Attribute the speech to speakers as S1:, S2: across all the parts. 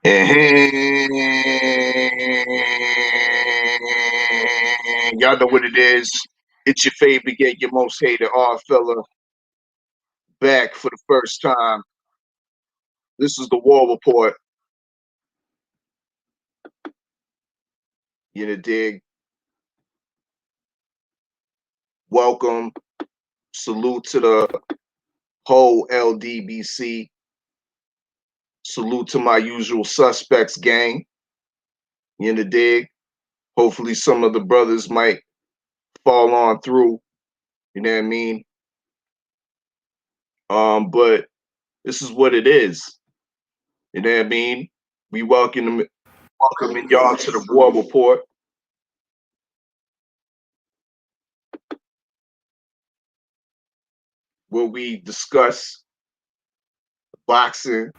S1: Y'all know what it is. It's your favorite, get your most hated odd fella back for the first time. This is the War Report. You know, dig. Welcome. Salute to the whole LDBC. Salute to my usual suspects gang. You know, dig. Hopefully, some of the brothers might fall on through. You know what I mean? But this is what it is. You know what I mean? We welcoming y'all to the War Report. Where we discuss boxing,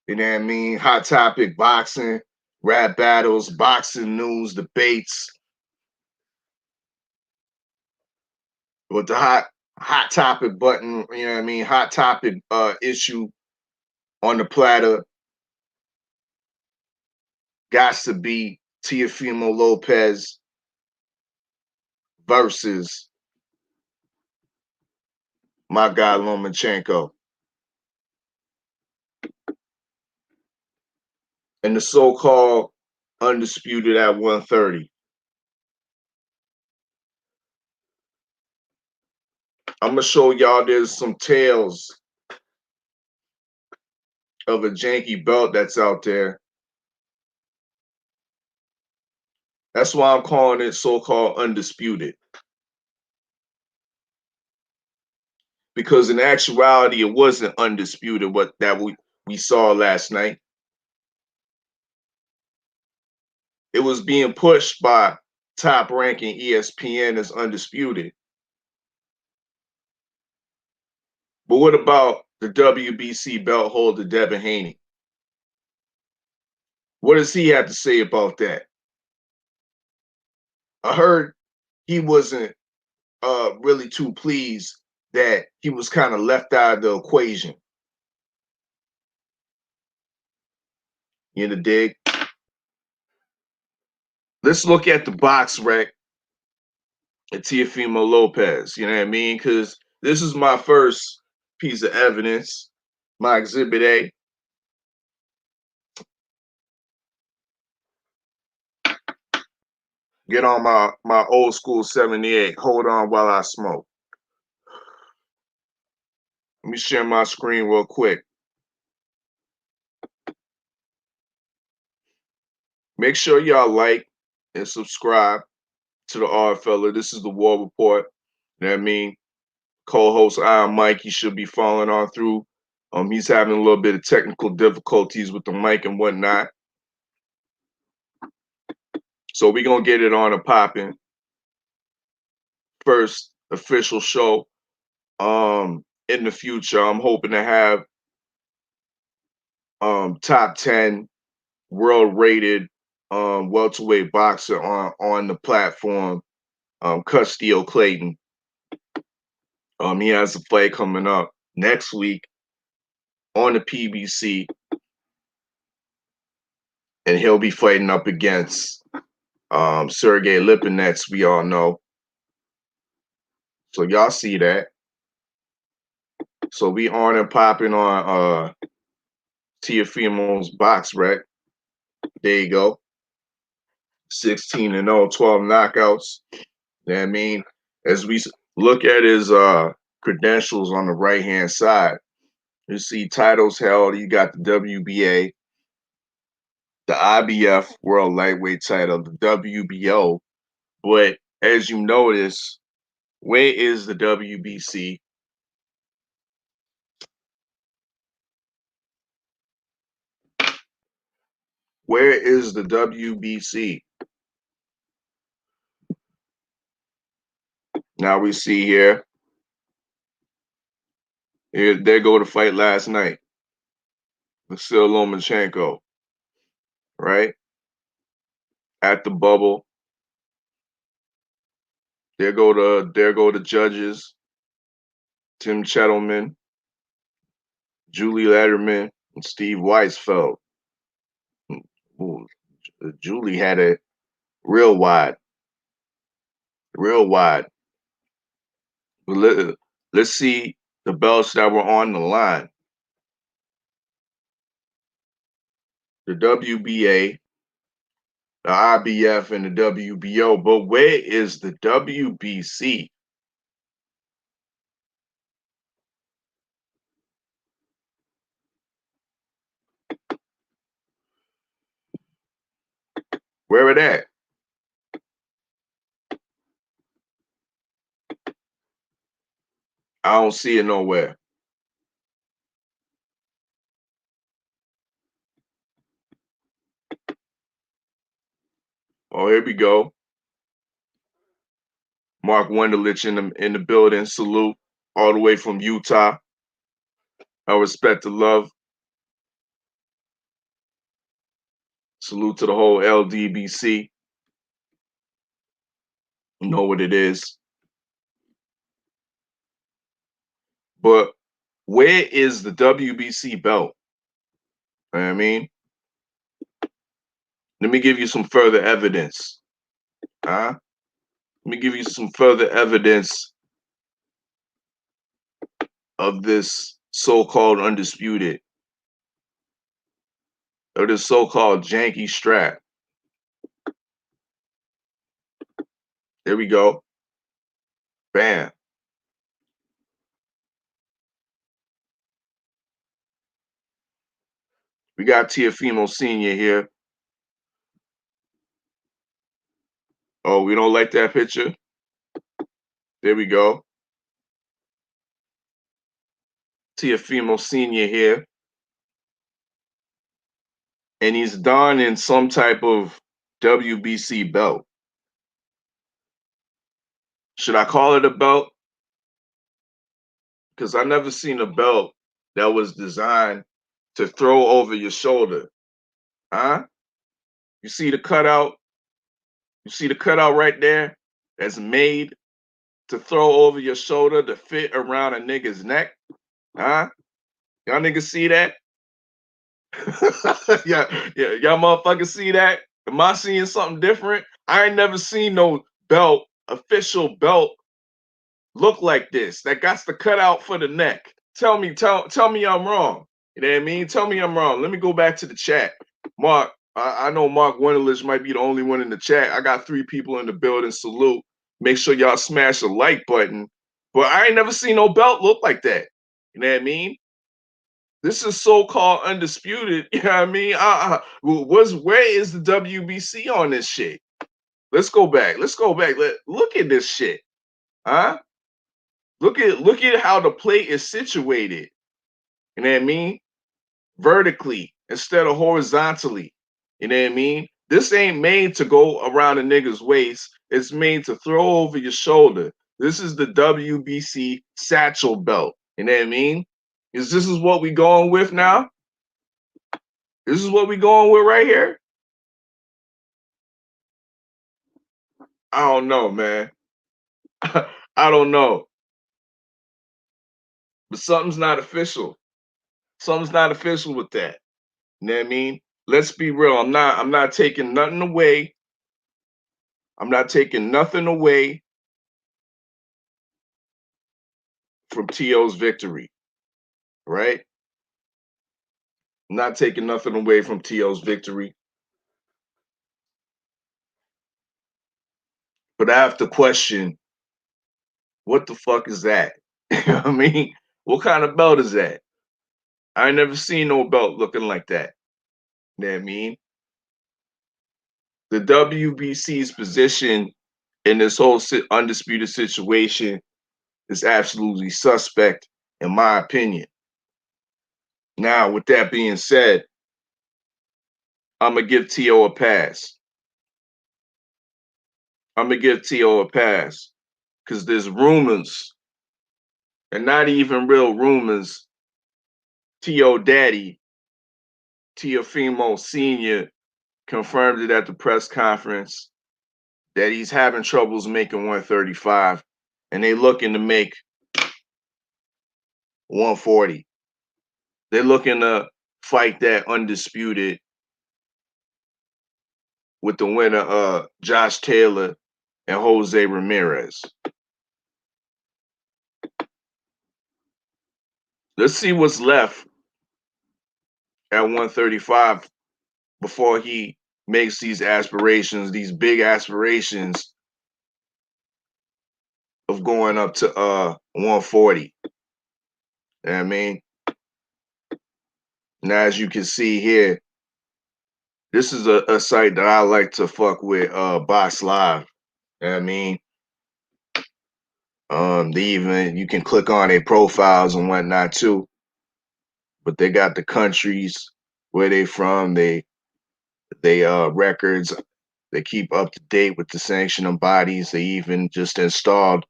S1: you know what I mean? Hot topic boxing, rap battles, boxing news, debates. With the hot topic button, you know what I mean? Hot topic issue on the platter got to be Teofimo Lopez versus my guy Lomachenko. And the so-called undisputed at 130. I'm gonna show y'all there's some tales of a janky belt that's out there. That's why I'm calling it so-called undisputed. Because in actuality, it wasn't undisputed what that we saw last night. It was being pushed by top-ranking ESPN as undisputed. But what about the WBC belt holder, Devin Haney? What does he have to say about that? I heard he wasn't really too pleased that he was kind of left out of the equation. You know, dig? Let's look at the box rec at Teofimo Lopez. You know what I mean? Because this is my first piece of evidence, my exhibit A. Get on my old school 78. Hold on while I smoke. Let me share my screen real quick. Make sure y'all like and subscribe to the Odd Fella. This is the War Report. You know what I mean? Co-host Iron Mike, he should be following on through. He's having a little bit of technical difficulties with the mic and whatnot. So we're gonna get it on and popping. First official show in the future. I'm hoping to have top 10 world rated welterweight boxer on the platform. Castillo Clayton. He has a fight coming up next week on the PBC, and he'll be fighting up against Sergey Lipinets, we all know. So y'all see that. So we on and popping on Teofimo's box rec. There you go. 16-0, 12 knockouts. You know what I mean? As we look at his credentials on the right-hand side, you see titles held. You got the WBA, the IBF World Lightweight title, the WBO. But as you notice, where is the WBC? Where is the WBC? Now we see here. There go to fight last night. Vasil Lomachenko, right? At the bubble. There go the judges. Tim Chettleman, Julie Letterman, and Steve Weisfeld. Julie had it real wide, real wide. But let's see the belts that were on the line. The WBA, the IBF, and the WBO. But where is the WBC? Where it at? I don't see it nowhere. Oh, here we go. Mark Wendelich in the building. Salute all the way from Utah. I respect the love. Salute to the whole LDBC. You know what it is. But where is the WBC belt? You know what I mean? Let me give you some further evidence. Huh? Let me give you some further evidence of this so-called undisputed, of this so-called janky strap. There we go. Bam. We got Tiafimo Sr. here. Oh, we don't like that picture? There we go. Tiafimo Sr. here. And he's donning some type of WBC belt. Should I call it a belt? Because I never seen a belt that was designed to throw over your shoulder. Huh? You see the cutout? You see the cutout right there? That's made to throw over your shoulder to fit around a nigga's neck? Huh? Y'all niggas see that? Yeah, yeah, y'all motherfuckers see that? Am I seeing something different? I ain't never seen no belt, official belt, look like this. That got the cutout for the neck. Tell me I'm wrong. You know what I mean? Tell me I'm wrong. Let me go back to the chat. Mark, I know Mark Wendelich might be the only one in the chat. I got 3 people in the building. Salute. Make sure y'all smash the like button. But I ain't never seen no belt look like that. You know what I mean? This is so-called undisputed. You know what I mean? Where is the WBC on this shit? Let's go back. Let's go back. Look at this shit. Huh? Look at how the plate is situated. You know what I mean? Vertically instead of horizontally. You know what I mean? This ain't made to go around a nigga's waist. It's made to throw over your shoulder. This is the WBC satchel belt. You know what I mean? This is what we going with now? This is what we going with right here? I don't know, man. I don't know. But something's not official. Something's not official with that. You know what I mean? Let's be real. I'm not taking nothing away. I'm not taking nothing away from T.O.'s victory, right? I'm not taking nothing away from T.O.'s victory. But I have to question, what the fuck is that? You know what I mean? What kind of belt is that? I ain't never seen no belt looking like that. You know what I mean? The WBC's position in this whole undisputed situation is absolutely suspect, in my opinion. Now, with that being said, I'm gonna give T.O. a pass. I'm gonna give T.O. a pass because there's rumors, and not even real rumors. T.O. Daddy, Teofimo Sr., confirmed it at the press conference that he's having troubles making 135, and they looking to make 140. They're looking to fight that undisputed with the winner Josh Taylor and Jose Ramirez. Let's see what's left at 135 before he makes these aspirations, these big aspirations of going up to 140. You know what I mean? Now, as you can see here, this is a site that I like to fuck with, Box Live. You know what I mean? They even, you can click on their profiles and whatnot too. But they got the countries where they from, they records. They keep up to date with the sanctioning bodies. They even just installed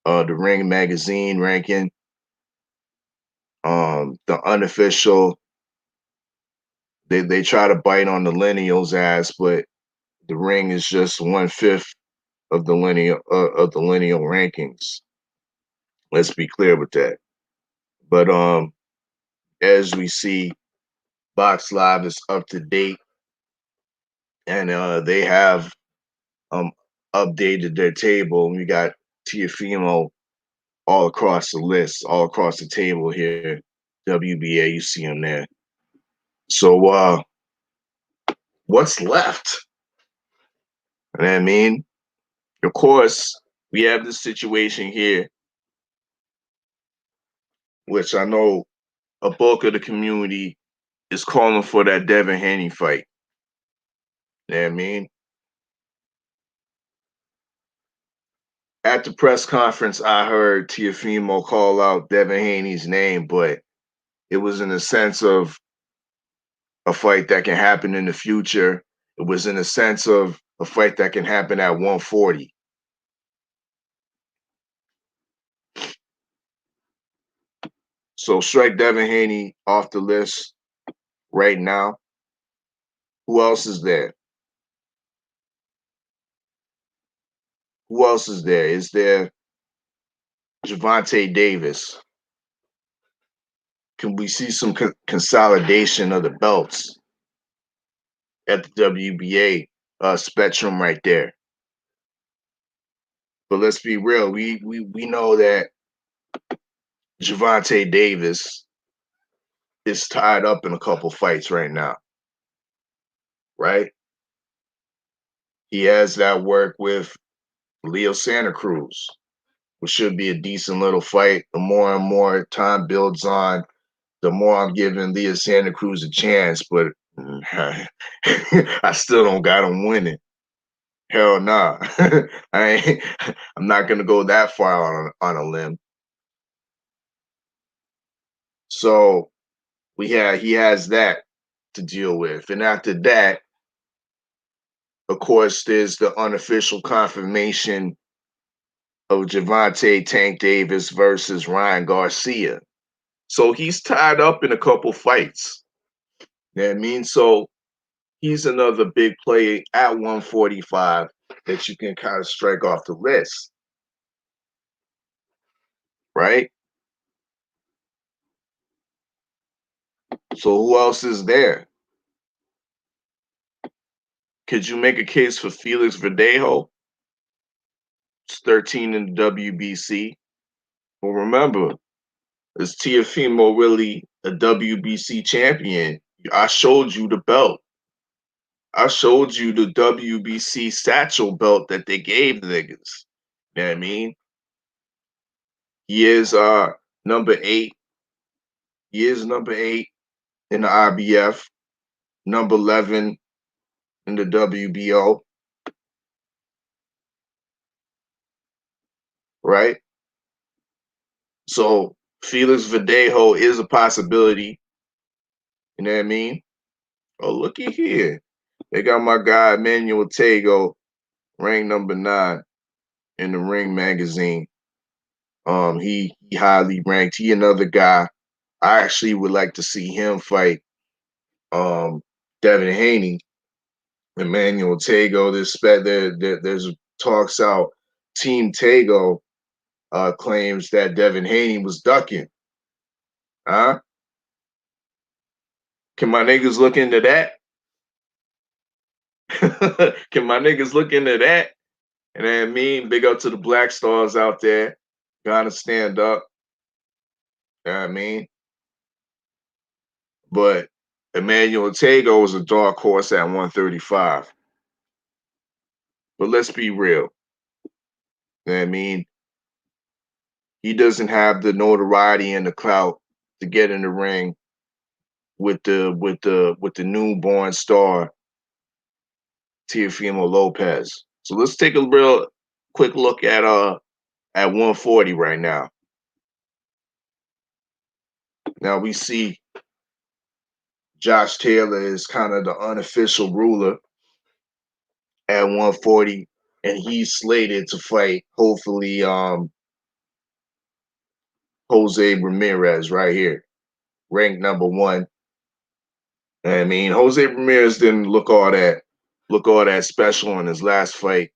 S1: the Ring magazine ranking. The unofficial, they try to bite on the lineals ass, but the Ring is just 1/5 of the lineal rankings. Let's be clear with that. But as we see, Box Live is up to date, and they have um updated their table. We got Tiafimo all across the list, all across the table here. WBA, you see him there. So what's left? You know what I mean? Of course, we have this situation here, which I know a bulk of the community is calling for that Devin Haney fight. You know what I mean? At the press conference, I heard Tiafimo call out Devin Haney's name, but it was in the sense of a fight that can happen in the future. It was in the sense of a fight that can happen at 140. So strike Devin Haney off the list right now. Who else is there? Who else is there? Is there Gervonta Davis? Can we see some consolidation of the belts at the WBA spectrum right there? But let's be real. We know that Gervonta Davis is tied up in a couple fights right now, right? He has that work with Leo Santa Cruz, which should be a decent little fight. The more and more time builds on, the more I'm giving Leo Santa Cruz a chance, but I still don't got him winning. Hell nah. I'm not gonna go that far on a limb. So he has that to deal with. And after that, of course, there's the unofficial confirmation of Gervonta Tank Davis versus Ryan Garcia. So he's tied up in a couple fights. You know what I mean? So he's another big play at 145 that you can kind of strike off the list, right? So who else is there? Could you make a case for Felix Verdejo? It's 13 in the WBC. Well, remember, is Tiafimo really a WBC champion? I showed you the belt. I showed you the WBC satchel belt that they gave the niggas. You know what I mean? He is number 8. He is number 8 in the IBF, number 11 in the WBO, right? So Felix Verdejo is a possibility. You know what I mean? Oh, looky here. They got my guy Emmanuel Tago, ranked number 9 in the Ring magazine. He highly ranked. He another guy. I actually would like to see him fight Devin Haney, Emmanuel Tago. There's talks out. Team Tago claims that Devin Haney was ducking. Huh? Can my niggas look into that? Can my niggas look into that? And then big up to the black stars out there. Gotta stand up. You know what I mean? But Emmanuel Tago was a dark horse at 135. But let's be real. You know what I mean? He doesn't have the notoriety and the clout to get in the ring with the newborn star Teofimo Lopez. So let's take a real quick look at 140 right now. Now we see Josh Taylor is kind of the unofficial ruler at 140, and he's slated to fight hopefully Jose Ramirez right here, ranked number one. I mean, Jose Ramirez didn't look all that special in his last fight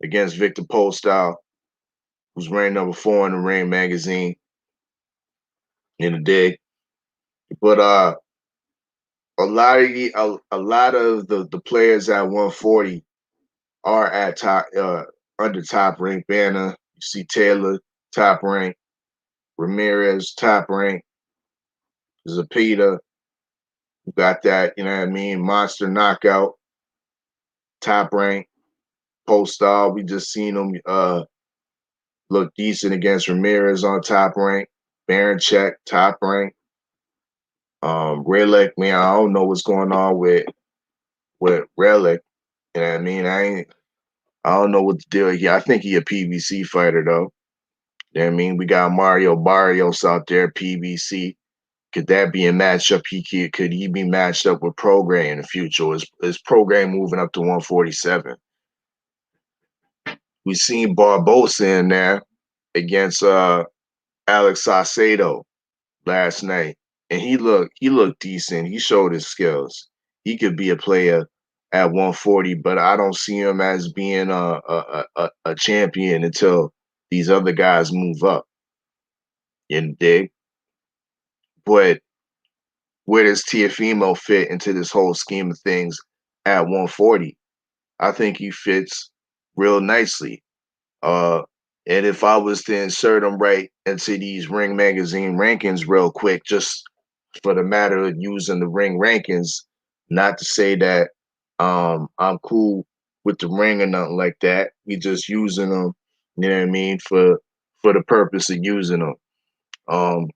S1: against Victor Postol, who's ranked number 4 in the Ring magazine in the day. But a lot of the players at 140 are at top under top rank banner. You see Taylor top rank, Ramirez top rank, Zapita got that, you know what I mean, monster knockout, top rank, Postol. We just seen him look decent against Ramirez on top rank, Baranchek top rank. Relic, man, I don't know what's going on with Relic. You know what I mean? I don't know what the deal here. I think he a PBC fighter though. You know what I mean? We got Mario Barrios out there, PBC. Could that be a matchup? Could he be matched up with Prograis in the future? Is Prograis moving up to 147? We seen Barbosa in there against Alex Saucedo last night, and he looked decent. He showed his skills. He could be a player at 140, but I don't see him as being a champion until these other guys move up. You dig? But where does Tiafimo fit into this whole scheme of things at 140? I think he fits real nicely. Uh, and if I was to insert him right into these Ring Magazine rankings real quick, just for the matter of using the Ring rankings, not to say that I'm cool with the Ring or nothing like that. We just using them, you know what I mean, for the purpose of using them. Um,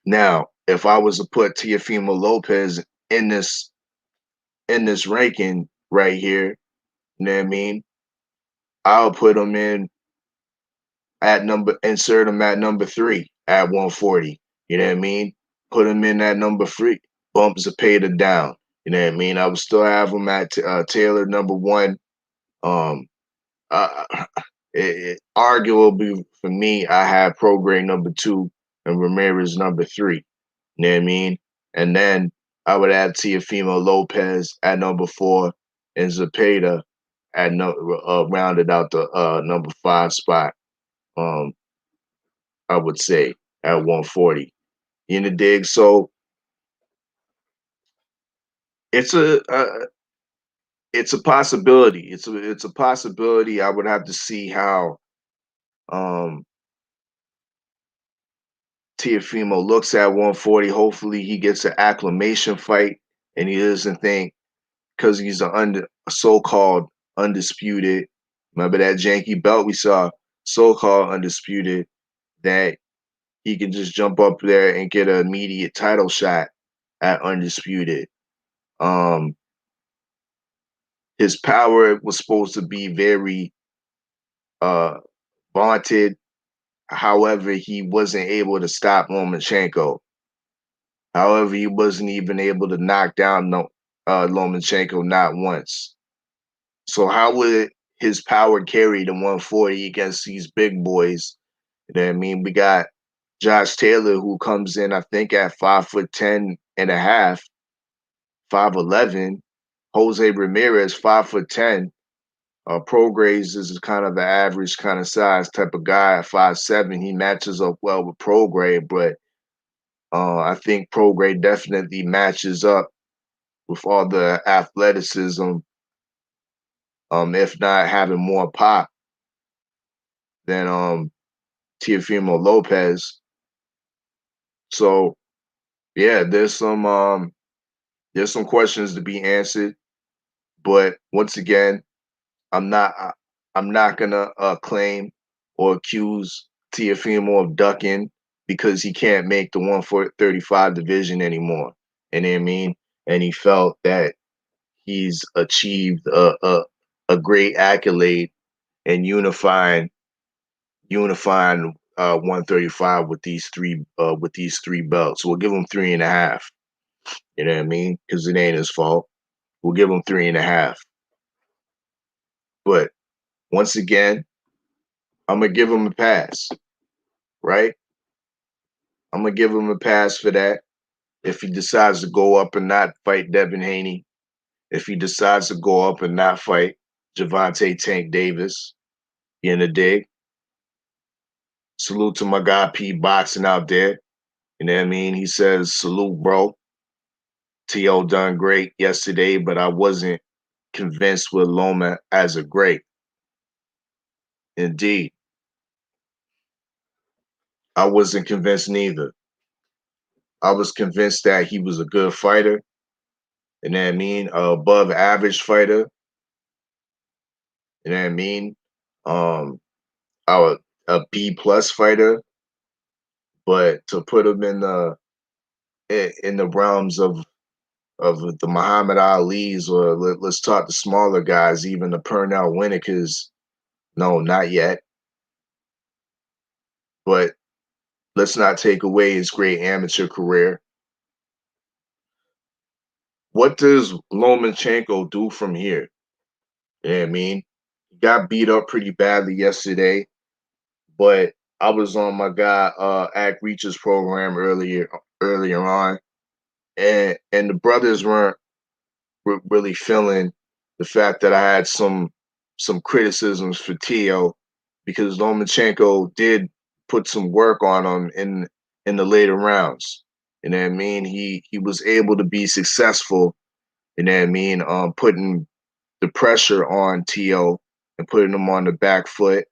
S1: Now, if I was to put Teofimo Lopez in this ranking right here, you know what I mean, I'll put him in insert him at number 3 at 140. You know what I mean? Put him in at number 3. Bump Zepeda down. You know what I mean? I would still have him at Taylor number 1. Um, uh, arguably for me, I have Prograis number 2 and Ramirez number 3. You know what I mean? And then I would add Teofimo Lopez at number 4 and Zepeda at rounded out the number 5 spot. Um, I would say at 140. In the dig, so it's a possibility. It's a possibility. I would have to see how um Teofimo looks at 140. Hopefully he gets an acclimation fight and he doesn't think because he's a so-called undisputed. Remember that janky belt we saw, so-called undisputed, that he can just jump up there and get an immediate title shot at undisputed. Um, his power was supposed to be very uh vaunted. However, he wasn't able to stop Lomachenko. However, he wasn't even able to knock down Lomachenko not once. So how would his power carry the 140 against these big boys? You know what I mean? We got Josh Taylor who comes in, I think, at 5'10" and a half, 5'11". Jose Ramirez, 5'10". Prograis is kind of the average kind of size type of guy at 5'7". He matches up well with Prograis, but I think Prograis definitely matches up with all the athleticism if not having more pop than Teofimo Lopez. So yeah, there's some questions to be answered, but once again, I'm not I, I'm not gonna claim or accuse Teofimo of ducking because he can't make the 135 division anymore. You know what I mean? And he felt that he's achieved a great accolade in unifying 135 with these three belts. We'll give him 3.5. You know what I mean? Because it ain't his fault. We'll give him 3.5. But once again, I'm gonna give him a pass, right? I'm gonna give him a pass for that. If he decides to go up and not fight Devin Haney, if he decides to go up and not fight Javante Tank Davis, in the dig. Salute to my guy P Boxing out there. You know what I mean? He says, salute, bro. T.O. done great yesterday, but I wasn't convinced with Loma as a great. Indeed. I wasn't convinced neither. I was convinced that he was a good fighter. You know what I mean? Above average fighter. You know what I mean? Um, a B plus fighter, but to put him in the realms of the Muhammad Ali's, or let's talk the smaller guys, even the Pernell Winnikers. No, not yet. But let's not take away his great amateur career. What does Lomachenko do from here? You know what I mean? He got beat up pretty badly yesterday, but I was on my guy Act Reach's program earlier on, and the brothers weren't really feeling the fact that I had some criticisms for Tio because Lomachenko did put some work on him in the later rounds. You know what I mean? He was able to be successful, you know what I mean, putting the pressure on Tio and putting him on the back foot,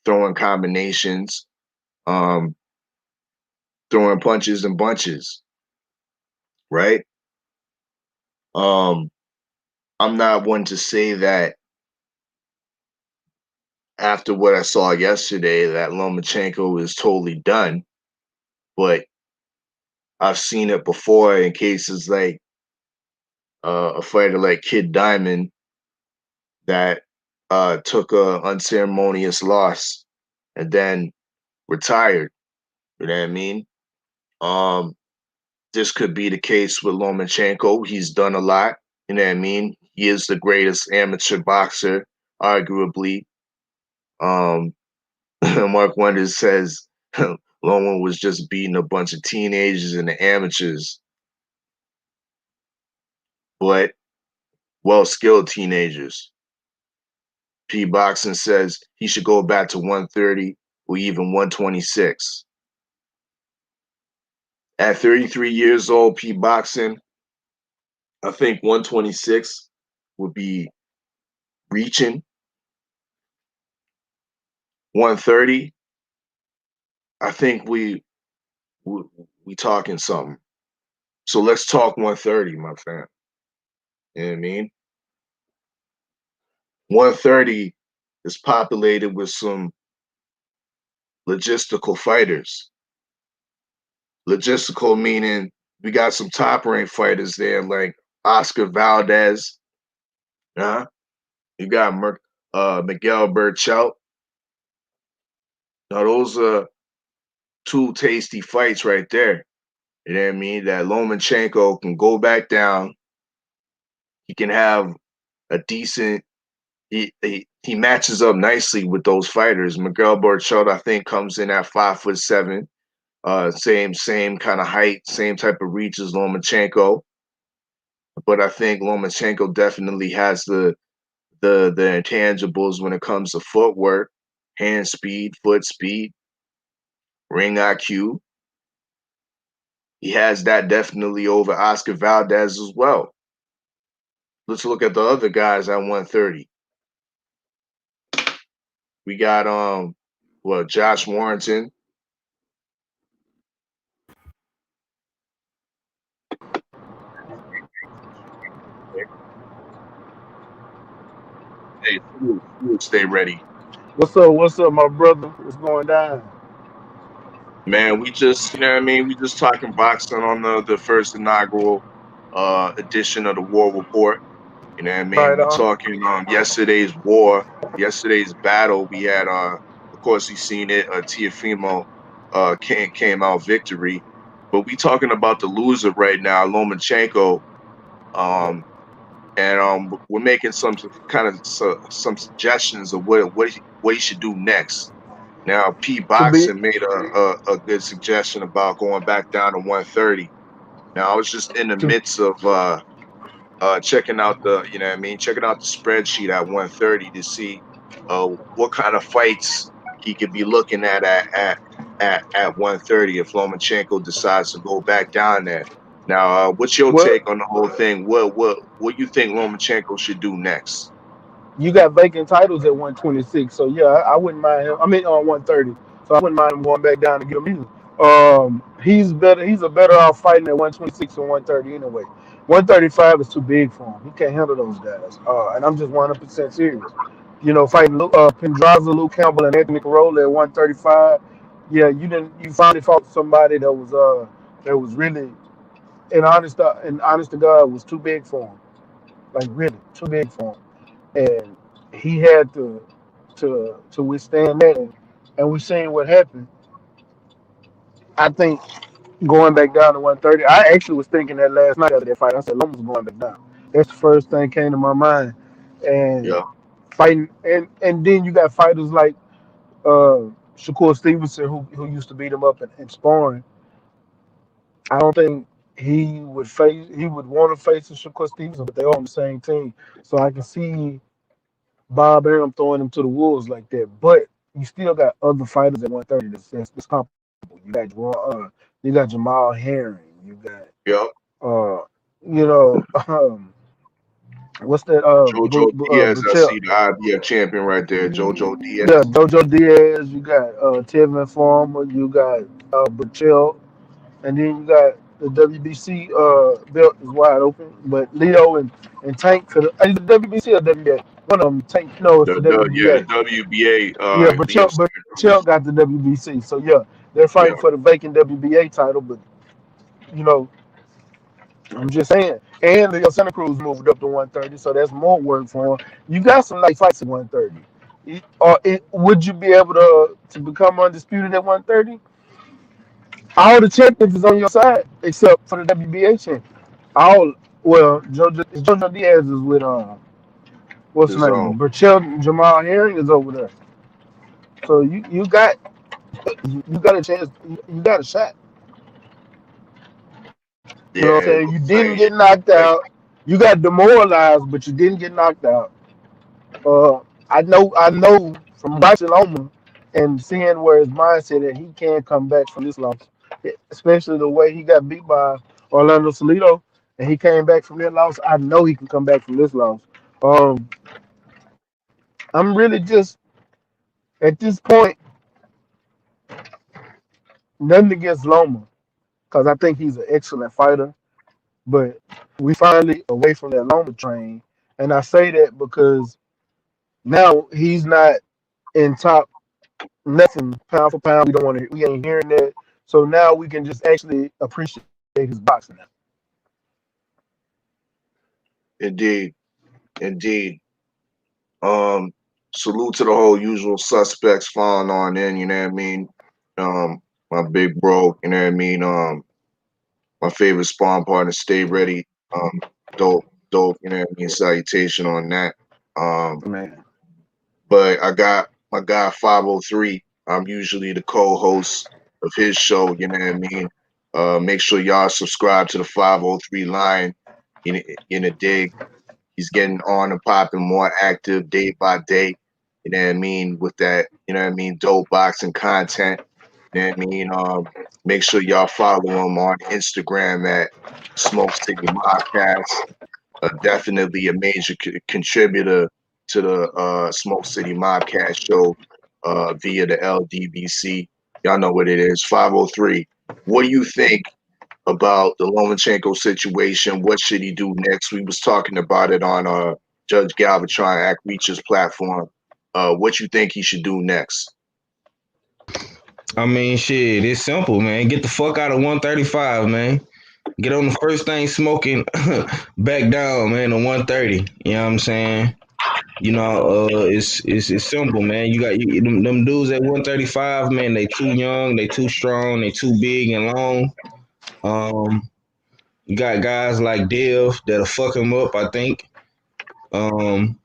S1: throwing combinations, um, throwing punches and bunches, right? Um, I'm not one to say that after what I saw yesterday that Lomachenko is totally done, but I've seen it before in cases like a fighter like Kid Diamond that took a unceremonious loss and then retired. You know what I mean? Um, this could be the case with Lomachenko. He's done a lot. You know what I mean? He is the greatest amateur boxer, arguably. Um, Mark Wonders says Loma was just beating a bunch of teenagers and the amateurs, but well-skilled teenagers. P Boxing says he should go back to 130 or even 126. At 33 years old, P Boxing, I think 126 would be reaching. 130, I think we, we talking something. So let's talk 130, my fam. You know what I mean? 130 is populated with some logistical fighters. Logistical meaning we got some top ranked fighters there like Oscar Valdez. Uh, you got Miguel Burchelt. Now those are two tasty fights right there. You know what I mean? That Lomachenko can go back down. He can have a decent. He matches up nicely with those fighters. Miguel Burchelt, I think, comes in at 5'7". Same kind of height, same type of reach as Lomachenko. But I think Lomachenko definitely has the intangibles when it comes to footwork, hand speed, foot speed, ring IQ. He has that definitely over Oscar Valdez as well. Let's look at the other guys at 130. We got Josh Warrington. Hey, salute, stay ready.
S2: What's up? What's up, my brother? What's going down?
S1: Man, we just, you know what I mean? We just talking boxing on the first inaugural edition of the War Report. You know what I mean?
S2: Right
S1: We
S2: on.
S1: talking yesterday's war, yesterday's battle. We had of course you seen it, Tiafimo came out victory. But we talking about the loser right now, Lomachenko. Um and we're making some suggestions of what he should do next. Now, P
S2: To be,
S1: Boxing made a good suggestion about going back down to 130. Now, I was just in the
S2: to,
S1: midst of checking out checking out the spreadsheet at 130 to see what kind of fights he could be looking at 130 if Lomachenko decides to go back down there. Now, what's your
S2: well,
S1: take on the whole thing? What you think Lomachenko should do next?
S2: you got vacant titles at 126, so yeah, I wouldn't mind him. I mean, on 130, so I wouldn't mind him going back down to get him either. He's better. He's a better off fighting at 126 and 130 anyway. 135 is too big for him. He can't handle those guys. And I'm just 100% serious. You know, fighting Pendraza, Luke Campbell, and Anthony Corolla at 135. Yeah, you finally fought somebody that was really and honest to God was too big for him. Like really too big for him, and he had to withstand that. And we seen what happened. I think going back down to 130. I actually was thinking that last night after that fight. I said Loma's going back down. That's the first thing came to my mind. And
S1: Yeah,
S2: fighting, and then you got fighters like Shakur Stevenson who used to beat him up in sparring. I don't think he would want to face a Shakur Stevenson, but they're on the same team. So I can see Bob Arum throwing him to the wolves like that. But you still got other fighters at 130 that's comparable. You got Jamal Herring. You got
S1: yeah.
S2: uh you know what's that
S1: Jojo Diaz, I
S2: Burchell.
S1: see the IBF champion right there. Jojo
S2: Yeah,
S1: Diaz.
S2: Jojo Diaz. You got Tevin Farmer. You got Burchell. And then you got the WBC belt is wide open, but Leo and Tank for the is it WBC or WBA? One of them Tank. No, it's the
S1: The
S2: WBA.
S1: WBA.
S2: Yeah,
S1: Leo
S2: Burchell
S1: Sanders.
S2: got the WBC. So yeah, they're
S1: Yeah,
S2: fighting for the vacant WBA title. But you know, I'm just saying. And Leo Santa Cruz moved up to 130, so that's more work for him. You got some light fights at 130. Would you be able to become undisputed at 130? All the champions is on your side except for the WBA champion. All well, Jojo Diaz is with what's
S1: his
S2: the name?
S1: own.
S2: But Burchell Jamal Herring is over there. So you got a chance. You got a shot. You know
S1: Yeah,
S2: what I'm
S1: it
S2: saying? You
S1: looks
S2: didn't get knocked
S1: like
S2: out. You got demoralized, but you didn't get knocked out. I know from watching Loma and seeing where his mindset that he can come back from this loss, especially the way he got beat by Orlando Salido, and he came back from that loss. I know he can come back from this loss. Um, I'm really just at this point nothing against Loma because I think he's an excellent fighter, but we finally away from that Loma train, and I say that because now he's not in top nothing pound for pound. We don't want to. We ain't hearing that. So now we can just actually appreciate his boxing now.
S1: indeed, indeed. Um, Salute to the whole usual suspects falling on in. You know what I mean? My big bro. You know what I mean? My favorite spawn partner. Stay ready. Dope, dope. You know what I mean? Salutation on that. Um,
S2: Man,
S1: but I got my guy 503. I'm usually the co-host of his show, you know what I mean? Make sure y'all subscribe to the 503 line in a dig. He's getting on and popping more active day by day. You know what I mean? With that, you know what I mean, dope boxing content. You know what I mean? Make sure y'all follow him on Instagram at Smoke City Mobcast. Definitely a major contributor to the Smoke City Mobcast show. via the LDBC. Y'all know what it is, 503. What do you think about the Lomachenko situation? What should he do next? We was talking about it on Judge Galvatron Act Reacher's platform. What you think he should do next?
S3: I mean, shit, it's simple, man. Get the fuck out of 135, man. Get on the first thing smoking, back down, man, to 130. You know what I'm saying? It's simple, man. You got them dudes at 135, man. They too young, they too strong, they too big and long. Um, you got guys like Dev that'll fuck him up. I think. Um,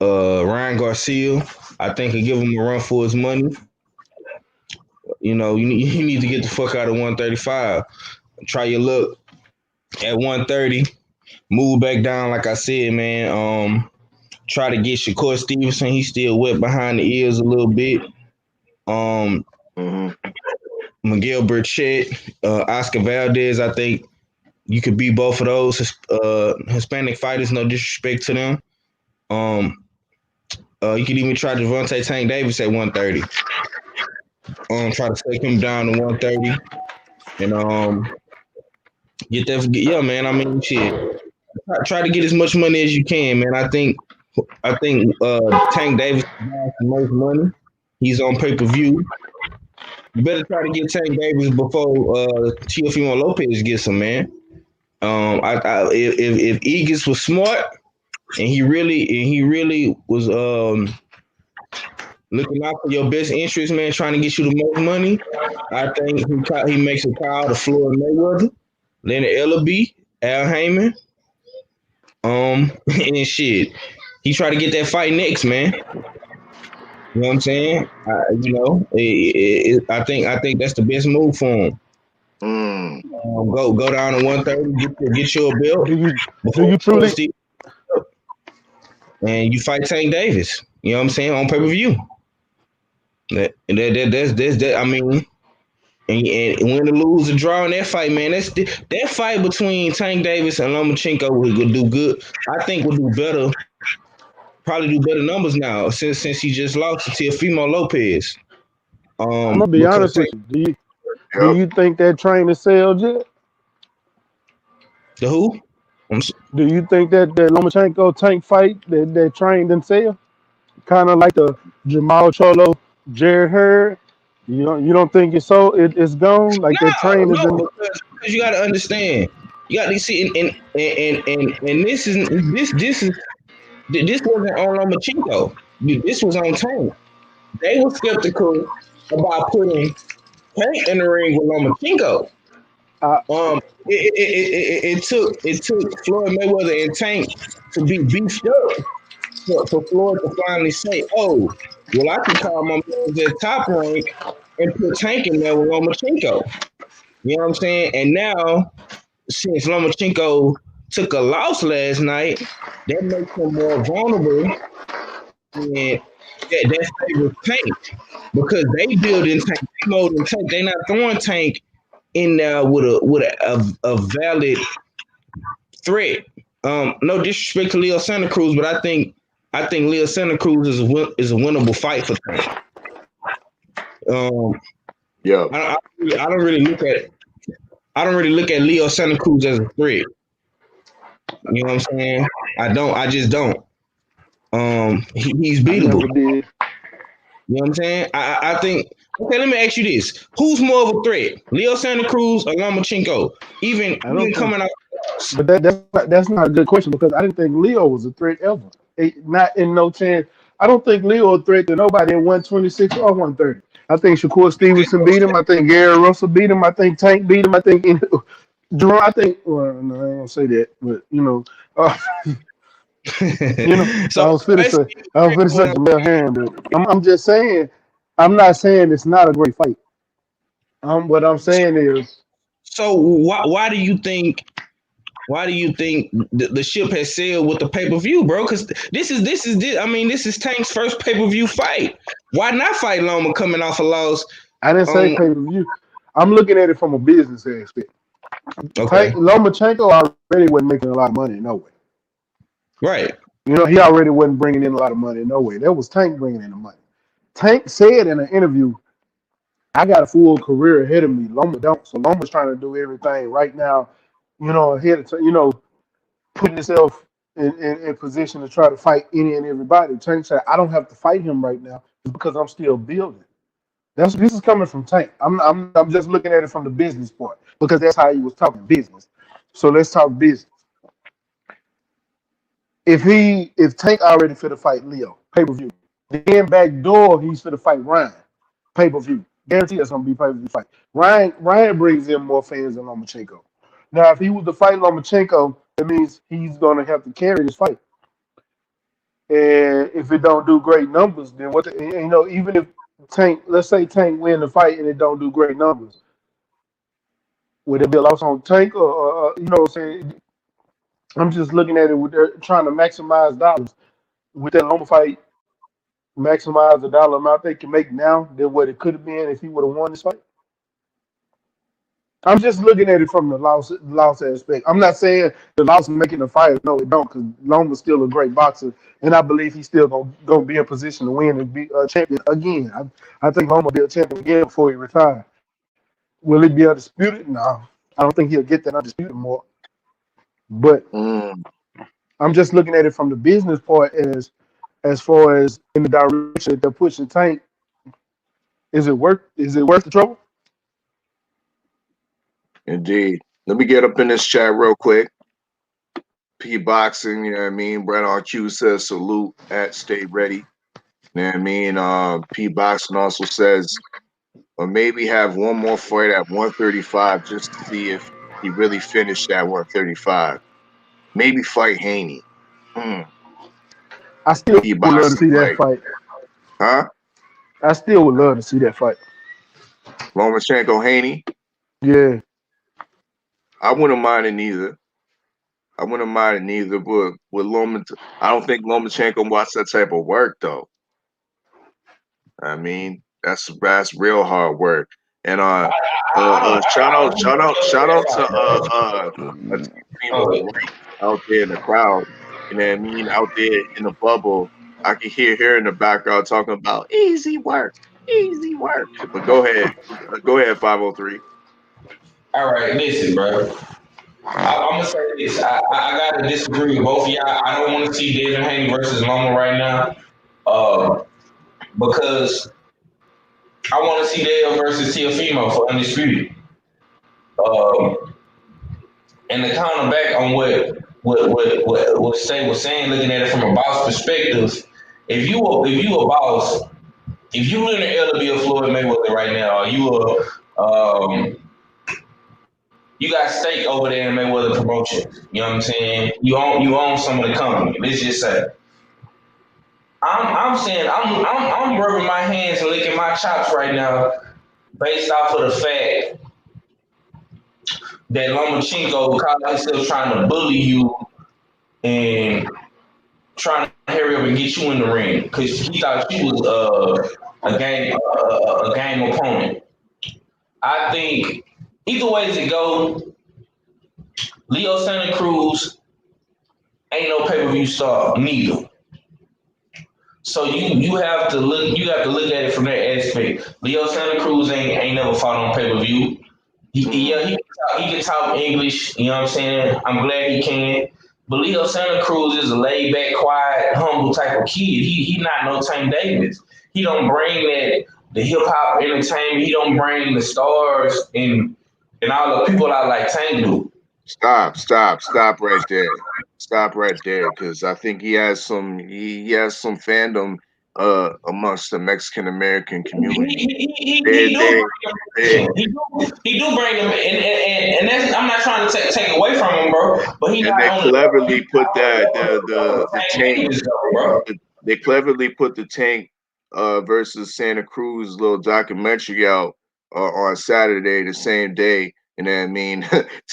S3: Ryan Garcia, I think, could give him a run for his money. You need to get the fuck out of 135. Try your luck at 130. Move back down, like I said, man. Try to get Shakur Stevenson. He's still wet behind the ears a little bit. Um,
S1: Mm-hmm.
S3: Miguel Burchett, Oscar Valdez. I think you could beat both of those Hispanic fighters. No disrespect to them. You could even try Devontae Tank Davis at 130. Try to take him down to 130, and get that. Yeah, man. I mean, shit. Try to get as much money as you can, man. I think Tank Davis has the most money. He's on pay-per-view. You better try to get Tank Davis before Teofimo Lopez gets him, man. If Eagles was smart and he really was looking out for your best interest, man, trying to get you the most money, I think he makes a call to Floyd Mayweather, Leonard Ellaby, Al Heyman, and shit. He tried to get that fight next, man. You know what I'm saying? I think that's the best move for him.
S1: Mm.
S3: Go down to 130, get you a belt
S2: Do
S3: before
S2: you truly?
S3: and you fight Tank Davis. You know what I'm saying, on pay per view. That's that. I mean, and win or lose or draw in that fight, man. That fight between Tank Davis and Lomachenko would do good. I think would do better. Probably do better numbers now since he just lost to Teofimo Lopez.
S2: I'm gonna be
S3: Because
S2: honest with you. Do
S1: Yep.
S2: you think that train is sailed yet?
S3: the who?
S2: Do you think that Lomachenko tank fight that train didn't sell? Kind of like the Jamal Cholo, Jared Hurd. You don't think it's gone? Like that train is
S3: No,
S2: in.
S3: because you got to understand. You got to see, and this wasn't on Lomachenko. This was on Tank. They were skeptical about putting Tank in the ring with Lomachenko.
S2: Uh,
S3: It took Floyd Mayweather and Tank to be beefed up for Floyd to finally say, "Oh, well, I can call my man at top rank and put Tank in there with Lomachenko." You know what I'm saying? And now, since Lomachenko took a loss last night, that makes him more vulnerable, and that favors Tank because they building Tank, they molding Tank. They not throwing Tank in there with a valid threat. No disrespect to Leo Santa Cruz, but I think Leo Santa Cruz is a winnable fight for Tank. Um,
S1: Yep.
S3: I don't really look at Leo Santa Cruz as a threat. You know what I'm saying? I don't. I just don't. He's
S2: I
S3: beatable.
S2: never did.
S3: You know what I'm saying? I think. Okay, let me ask you this: who's more of a threat, Leo Santa Cruz or Lomachenko? Even
S2: I don't think.
S3: coming out.
S2: But that's not a good question because I didn't think Leo was a threat ever. Not in no chance. I don't think Leo a threat to nobody in 126 or 130. I think Shakur Stevenson beat him. I think Gary Russell beat him. I think Tank beat him. I think Jerome. I think. Well, no, I don't say that, but uh,
S3: So
S2: I was finna say I was finna say
S3: what
S2: Jamel Herring, but I'm just saying. I'm not saying it's not a great fight. What I'm saying is
S3: so why do you think the ship has sailed with the pay per view, bro? Because this is Tank's first pay per view fight. Why not fight Loma coming off a loss?
S2: I didn't say
S3: On
S2: pay per view. I'm looking at it from a business aspect.
S3: okay,
S2: Lomachenko already wasn't making a lot of money, no way.
S3: right,
S2: He already wasn't bringing in a lot of money, no way. That was Tank bringing in the money. Tank said in an interview, I got a full career ahead of me. Loma don't. So Loma's trying to do everything right now, ahead of time, putting himself in position to try to fight any and everybody. Tank said, I don't have to fight him right now because I'm still building. This is coming from Tank. I'm just looking at it from the business part because that's how he was talking business. So let's talk business. If Tank already fit to fight Leo, pay per view. Then back door he's fit to fight Ryan, pay per view. Guarantee that's gonna be pay per view fight. Ryan brings in more fans than Lomachenko. Now if he was to fight Lomachenko, that means he's gonna have to carry this fight. And if it don't do great numbers, then even if Tank, let's say Tank win the fight and it don't do great numbers, would it be a loss on Tank or what I'm saying? I'm just looking at it with trying to maximize dollars with that Loma fight, maximize the dollar amount they can make now than what it could have been if he would have won this fight. I'm just looking at it from the loss aspect. I'm not saying the loss of making the fight. No, it don't, because Loma's still a great boxer, and I believe he's still gonna be in position to win and be a champion again. I think Loma will be a champion again before he retires. Will he be undisputed? No, I don't think he'll get that undisputed more. But
S1: Mm,
S2: I'm just looking at it from the business part as far as in the direction that they're pushing Tank. Is it worth the trouble?
S1: indeed. Let me get up in this chat real quick. P Boxing, you know what I mean? Brett on Q says salute at Stay Ready. You know what I mean? P Boxing also says, or maybe have one more fight at 135 just to see if he really finished at 135. Maybe fight Haney. Hmm.
S2: I still
S1: P
S2: would love to
S1: Boxing
S2: see that
S1: fight.
S2: fight.
S1: Huh?
S2: I still would love to see that fight.
S1: Lomachenko Haney.
S2: Yeah,
S1: I wouldn't mind it neither. I wouldn't mind it neither, but with I don't think Lomachenko wants that type of work though. I mean, that's real hard work. And shout out to a female
S3: Oh,
S1: right out there in the crowd. You know what I mean? Out there in the bubble, I can hear her in the background talking about easy work, easy work. But go ahead, 503.
S3: all right, listen, bro. I'm gonna say this. I gotta disagree with both of y'all. I don't want to see Devin Haney versus Loma right now, because I want to see Dale versus Teofimo for undisputed. Um, and to counter back on what Shay was saying, looking at it from a boss perspective, if you a boss, if you in the LW of Floyd Mayweather right now, or you got stake over there in Mayweather Promotions. You know what I'm saying? You own some of the company. Let's just say. I'm saying I'm rubbing my hands and licking my chops right now based off of the fact that Lomachenko caught himself trying to bully you and trying to hurry up and get you in the ring because he thought you was a game opponent. I think either way as it go, Leo Santa Cruz ain't no pay per view star neither. So you have to look at it from that aspect. Leo Santa Cruz ain't never fought on pay per view. Yeah, he can talk English. You know what I'm saying? I'm glad he can. But Leo Santa Cruz is a laid back, quiet, humble type of kid. He not no Tank Davis. He don't bring that the hip hop entertainment. He don't bring the stars and all the people out like Tank do.
S1: Stop right there. Stop right there, because I think he has some fandom amongst the Mexican American community. They
S3: He do
S1: they
S3: bring
S1: they
S3: him. He do bring him, and that's, I'm not trying to take away from him, bro. But he
S1: and
S3: not
S1: they
S3: on
S1: cleverly put that
S3: the
S1: the
S3: Tank
S1: tank
S3: Davis though, bro.
S1: they cleverly put the tank versus Santa Cruz little documentary out on Saturday, the same day. And I mean,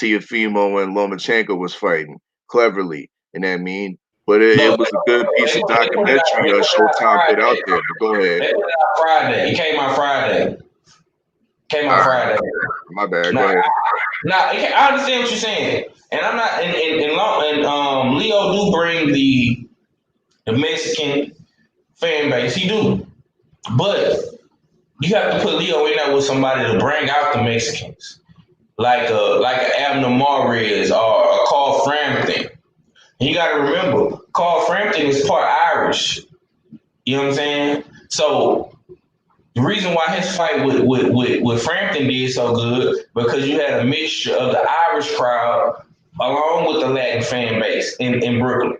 S1: Teofimo and Lomachenko was fighting cleverly. And I mean, but
S3: No,
S1: it was a good piece of documentary Showtime put out there. But go ahead.
S3: They put it out Friday. It came out Friday. Came
S1: All
S3: out
S1: right,
S3: Friday.
S1: my bad. Go
S3: Now,
S1: ahead.
S3: I understand what you're saying, and I'm not. And Leo do bring the Mexican fan base. He do. But you have to put Leo in there with somebody to bring out the Mexicans, like a Abner Mares or a Carl Frampton. And you got to remember, Carl Frampton is part Irish. You know what I'm saying? So the reason why his fight with Frampton did so good because you had a mixture of the Irish crowd along with the Latin fan base in Brooklyn.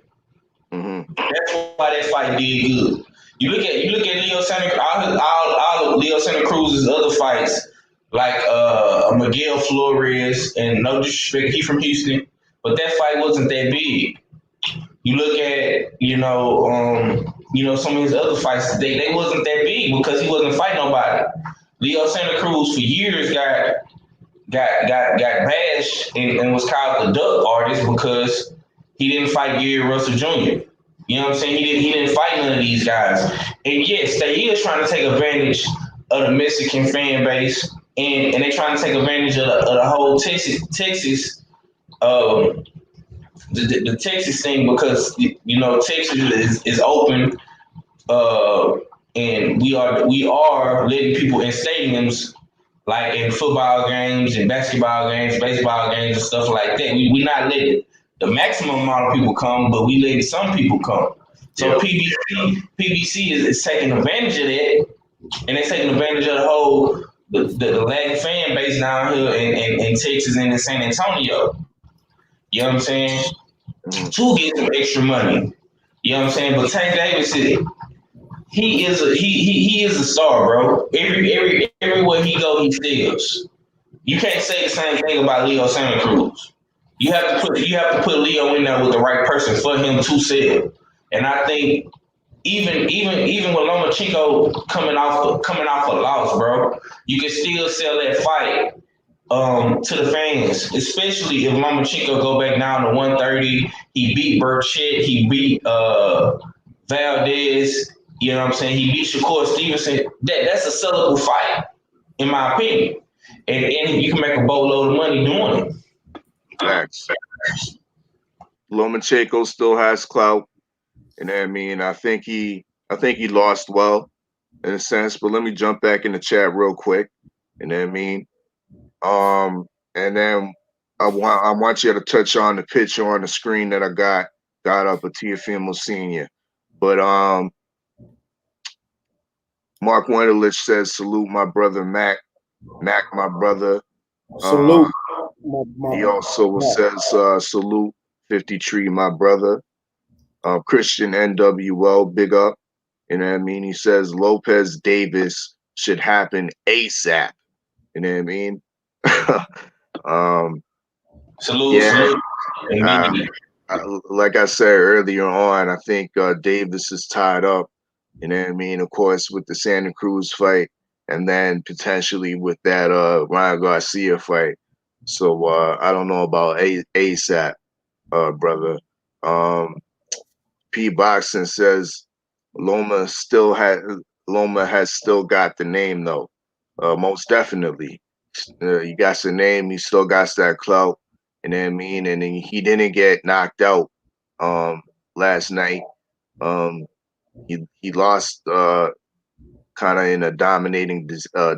S1: Mm-hmm.
S3: That's why that fight did good. You look at Leo Santa all of Leo Santa Cruz's other fights like Miguel Flores and no disrespect, he from Houston, but that fight wasn't that big. You look at some of his other fights, they wasn't that big because he wasn't fighting nobody. Leo Santa Cruz for years got bashed and was called the duck artist because he didn't fight Gary Russell Jr. You know what I'm saying? He didn't fight none of these guys. And yes, they is trying to take advantage of the Mexican fan base and they trying to take advantage of the whole Texas um, the Texas thing because Texas is open uh, and we are letting people in stadiums like in football games and basketball games, baseball games and stuff like that. We not letting the maximum amount of people come, but we letting some people come. So
S1: Yep.
S3: PBC is taking advantage of that, and they taking advantage of the whole the Latin fan base down here in Texas and in San Antonio. You know what I'm saying?
S1: Mm-hmm.
S3: To get some extra money. You know what I'm saying? But Tank Davis he is a star, bro. Everywhere he go, he steals. You can't say the same thing about Leo Santa Cruz. You have to put Leo in there with the right person for him to sell. And I think even with Lomachenko coming off a loss, bro, you can still sell that fight to the fans, especially if Lomachenko go back down to 130. He beat Burchett, he beat Valdez. You know what I'm saying? He beat Shakur Stevenson. That's a sellable fight, in my opinion. And you can make a boatload of money doing it.
S1: Facts. Lomachenko still has clout, and I think he lost well in a sense. But let me jump back in the chat real quick, and and then I want you to touch on the picture on the screen that I got up of Teofimo Senior. But Mark Wendelich says salute my brother Mac, my brother. Uh,
S2: Salute.
S1: he also says salute 50 Tree my brother. Christian NWL big up. You know what I mean? He says Lopez Davis should happen ASAP. You know what I mean? um,
S3: Salute,
S1: yeah,
S3: salute.
S1: uh,
S3: Indeed.
S1: like I said earlier on, I think Davis is tied up. You know what I mean? Of course, with the Santa Cruz fight, and then potentially with that Ryan Garcia fight. So I don't know about ASAP, brother. Um, P Boxing says Loma still had Loma has still got the name though. Most definitely. You got the name, he still got that clout. You know what I mean? And then he didn't get knocked out last night. Um he lost kind of in a dominating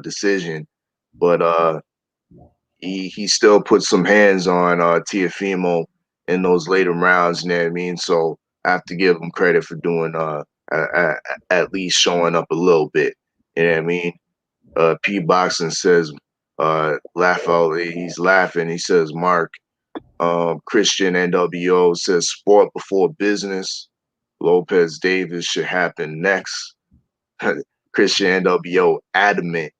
S1: decision, but he still put some hands on Tiafimo in those later rounds, you know what I mean? So I have to give him credit for doing at least showing up a little bit. You know what I mean? P Boxing says laugh out, he's laughing. He says Mark Christian NWO says sport before business. Lopez Davis should happen next. Christian NWO adamant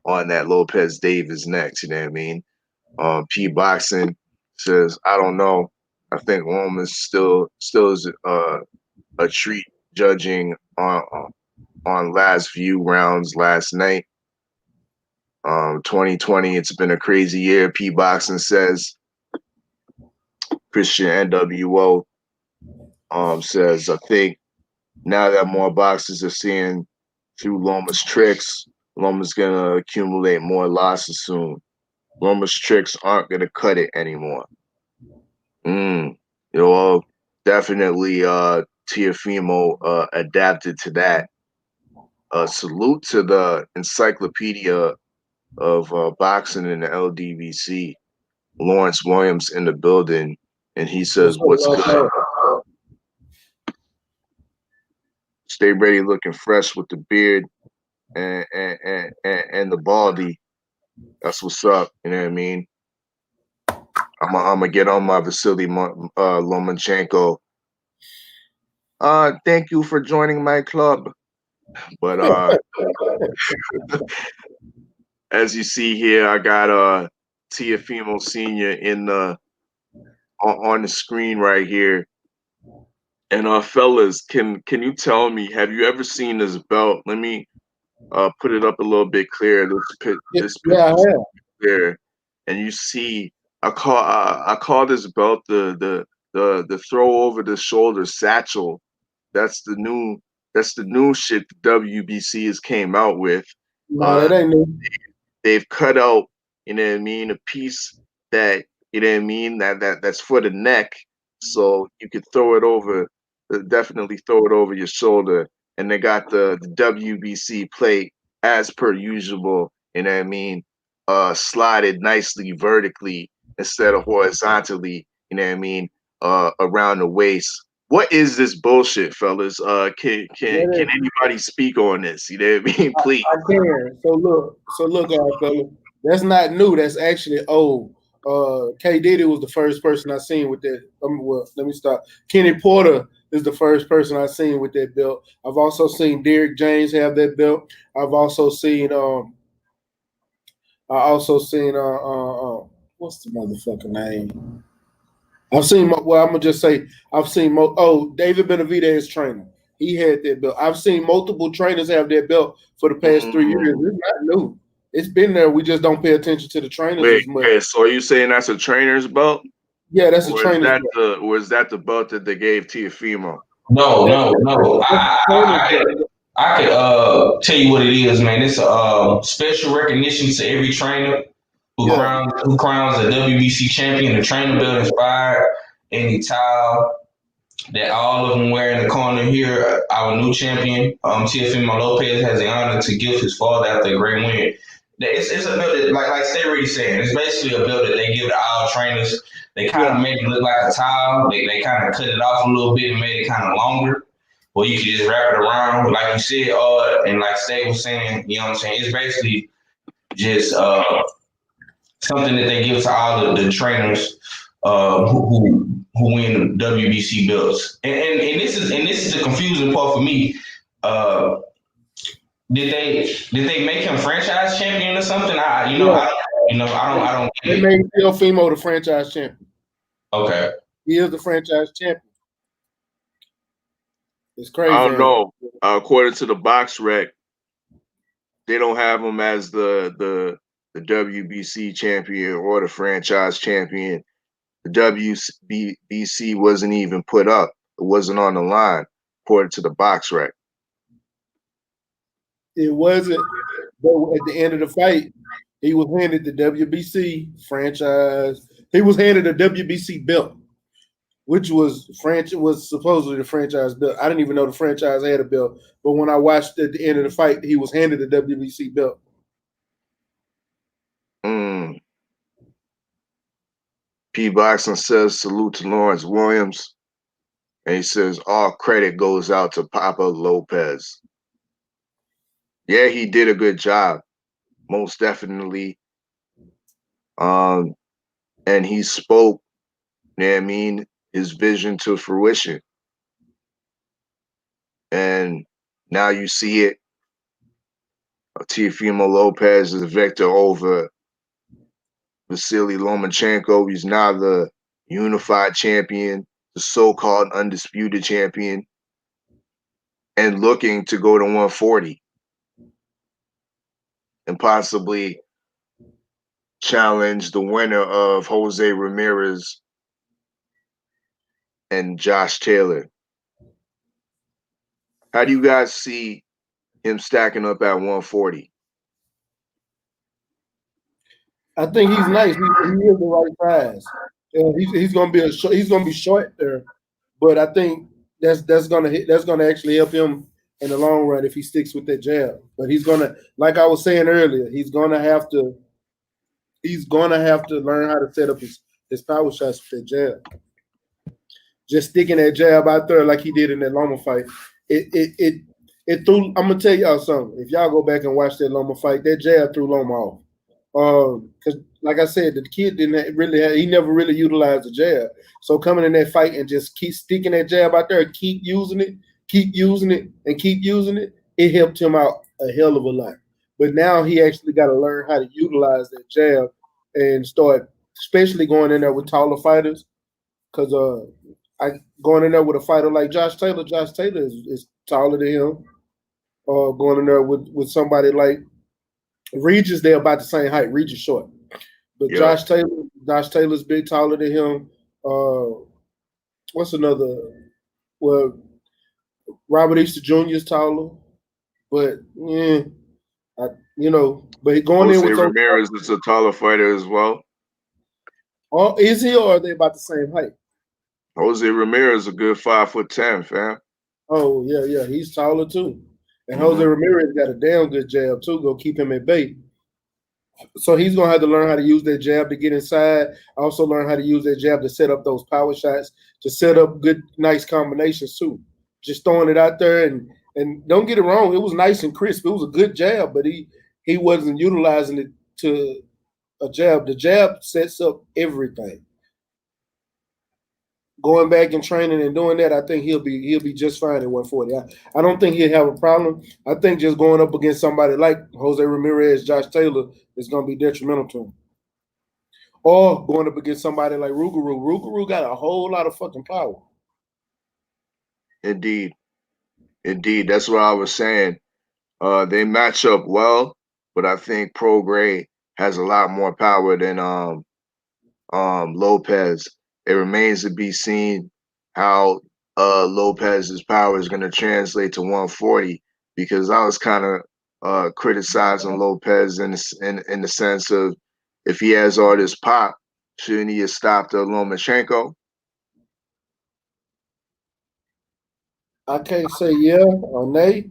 S1: on that Lopez Davis next, you know what I mean? P Boxing says, I don't know. I think Loma's still is a treat judging on last few rounds last night. 2020, it's been a crazy year. P Boxing says. Christian NWO says, I think now that more boxers are seeing through Loma's tricks, Loma's gonna accumulate more losses soon. Loma's tricks aren't gonna cut it anymore. You definitely Tiafimo adapted to that. Salute to the encyclopedia of boxing in the LDVC. Lawrence Williams in the building, and he says,
S2: What's up,
S1: "What's
S2: love?
S1: good? Stay ready, looking fresh with the beard and the baldy. That's what's up. You know what I mean? I'm gonna get on my Vasily Lomachenko. Thank you for joining my club. But as you see here, I got Tiafimo Senior in the on the screen right here. And fellas, can you tell me, have you ever seen this belt? Let me put it up a little bit clearer. This
S2: Yeah, I
S1: picture
S2: have.
S1: there, and you see, I call this belt the throw over the shoulder satchel. That's the new shit the WBC has came out with.
S2: No,
S1: Uh,
S2: that ain't new.
S1: they've cut out, you know what I mean, a piece that, you know what I mean, that's for the neck, so you could throw it over, definitely throw it over your shoulder. And they got the WBC plate as per usual, you know what I mean, slided nicely vertically instead of horizontally, you know what I mean, around the waist. What is this bullshit, fellas? Can anybody speak on this? You know what I mean? Please.
S2: I can. So look, fella. That's not new. That's actually old. K Diddy was the first person I seen with that. Well, let me stop. Kenny Porter is the first person I seen with that belt. I've also seen Derrick James have that belt. I've also seen what's the motherfucking name? I've seen. Well, I'm gonna just say I've seen. David Benavidez trainer. He had that belt. I've seen multiple trainers have that belt for the past 3 years. It's not new. It's been there. We just don't pay attention to the trainers
S1: Wait,
S2: as much.
S1: okay, so are you saying that's a trainer's belt?
S2: Yeah, that's a
S1: Or is
S2: trainer's
S1: that
S2: belt.
S1: the belt that they gave Tiafimo?
S3: No,
S2: That,
S3: no, no.
S2: that's a trainer's belt.
S3: I could tell you what it is, man. It's special recognition to every trainer
S2: Yeah,
S3: who crowns a WBC champion. The trainer belt inspired any tile that all of them wear in the corner here. Our new champion, Teofimo Lopez, has the honor to give his father after a great win. It's a belt that, like Stay Ready saying, it's basically a belt that they give to all trainers. They kind
S2: yeah,
S3: of make it look like a towel. They kind of cut it off a little bit and made it kind of longer. Or you could just wrap it around, like you said, and like Stay was saying, you know what I'm saying? It's basically just something that they give to all the trainers who win the WBC belts. And this is the confusing part for me. Uh, did they make him franchise champion or something?
S2: yeah.
S3: I don't
S2: They
S3: get it.
S2: made Teofimo the franchise champion.
S3: Okay.
S2: He is the franchise champion. It's
S1: I
S2: crazy,
S1: don't
S2: ain't it?
S1: know. According to the box rec, they don't have him as the WBC champion or the franchise champion. The WBC wasn't even put up. It wasn't on the line, according to the box rec.
S2: It wasn't. But at the end of the fight, he was handed the WBC franchise. He was handed a WBC belt, which was supposedly the franchise belt. I didn't even know the franchise had a belt. But when I watched at the end of the fight, he was handed the WBC belt.
S1: Mm. P Boxing says salute to Lawrence Williams. And he says all credit goes out to Papa Lopez. Yeah, he did a good job, most definitely. Um, and he spoke, you know what I mean, his vision to fruition. And now you see it. Teofimo Lopez is the victor over Vasily Lomachenko. He's now the unified champion, the so-called undisputed champion, and looking to go to 140 and possibly challenge the winner of Jose Ramirez and Josh Taylor. How do you guys see him stacking up at 140?
S2: I think he's nice. He is the right size. He's gonna be he's gonna be short there, but I think that's gonna actually help him in the long run if he sticks with that jab. But he's gonna, like I was saying earlier, he's gonna have to learn how to set up his power shots with that jab. Just sticking that jab out there like he did in that Loma fight. It threw. I'm gonna tell y'all something. If y'all go back and watch that Loma fight, that jab threw Loma off. Because like I said, the kid didn't really he never really utilized the jab. So coming in that fight and just keep sticking that jab out there, keep using it, and keep using it, it helped him out a hell of a lot. But now he actually got to learn how to utilize that jab and start, especially going in there with taller fighters. Because I going in there with a fighter like Josh Taylor. Josh Taylor is taller than him. Going in there with somebody like Regis, they're about the same height. Regis short, but
S1: Yep.
S2: Josh Taylor's big taller than him. What's another? Well, Robert Easter Jr. is taller, but yeah, I, but going in
S1: Jose
S2: with those,
S1: Ramirez is a taller fighter as well.
S2: is he or are they about the same height?
S1: Jose Ramirez is a good 5'10", fam.
S2: Oh yeah, he's taller too. And Jose
S1: Hmm.
S2: Ramirez got a damn good jab too. Go keep him at bay. So he's gonna have to learn how to use that jab to get inside. Also learn how to use that jab to set up those power shots, to set up good, nice combinations too. Just throwing it out there and don't get it wrong, it was nice and crisp. It was a good jab, but he wasn't utilizing it to a jab. The jab sets up everything. Going back and training and doing that, I think he'll be just fine at 140. I don't think he'll have a problem. I think just going up against somebody like Jose Ramirez, Josh Taylor is going to be detrimental to him. Or going up against somebody like Rougarou. Rougarou got a whole lot of fucking power.
S1: Indeed, indeed. That's what I was saying. They match up well, but I think Prograde has a lot more power than Lopez. It remains to be seen how Lopez's power is going to translate to 140, because I was kind of criticizing Lopez in the sense of, if he has all this pop, shouldn't he have stopped Lomachenko?
S2: I can't say yeah or nay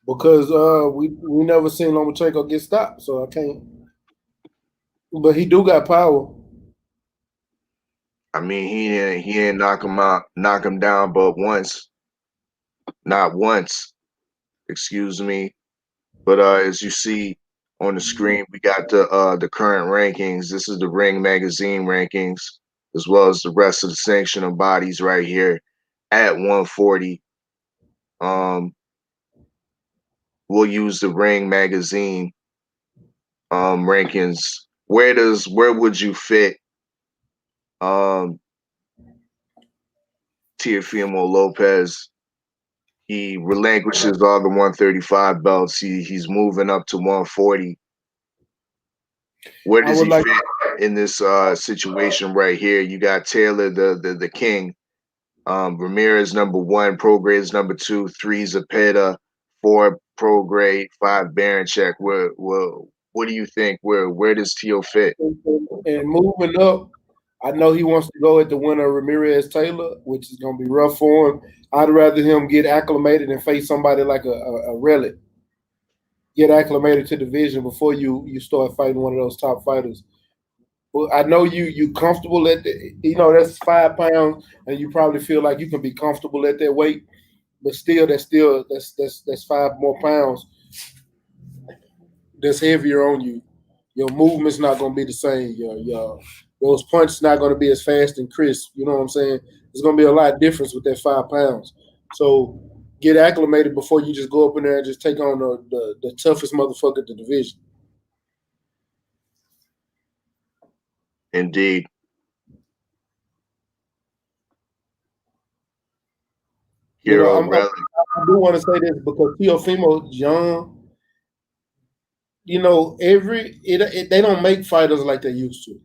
S2: because we never seen Lomachenko get stopped, so I can't. But he do got power.
S1: I mean, he didn't knock him down, but once, not once, excuse me. But as you see on the screen, we got the current rankings. This is the Ring Magazine rankings, as well as the rest of the sanctioning bodies right here at 140. Um, we'll use the Ring Magazine rankings. Where would you fit um Teofimo Lopez? He relinquishes all the 135 belts. He's moving up to 140. Where
S2: I
S1: does
S2: would
S1: he
S2: like.
S1: fit in this situation right here? You got Taylor, the king. Ramirez number one, Prograde number two, three Zepeda, four Prograde, five Baranchek. What do you think? Where does Teal fit?
S2: And moving up, I know he wants to go at the winner Ramirez Taylor, which is going to be rough for him. I'd rather him get acclimated and face somebody like a relic. Get acclimated to the division before you start fighting one of those top fighters. Well, I know you comfortable at that's 5 pounds, and you probably feel like you can be comfortable at that weight, but that's 5 more pounds that's heavier on you. Your movement's not going to be the same. Your those punches not going to be as fast and crisp. You know what I'm saying? There's going to be a lot of difference with that 5 pounds. So get acclimated before you just go up in there and just take on the toughest motherfucker in the division.
S1: Indeed,
S2: You know,
S1: Hero Relic.
S2: I do want to say this because Teofimo's young. They don't make fighters like they used to.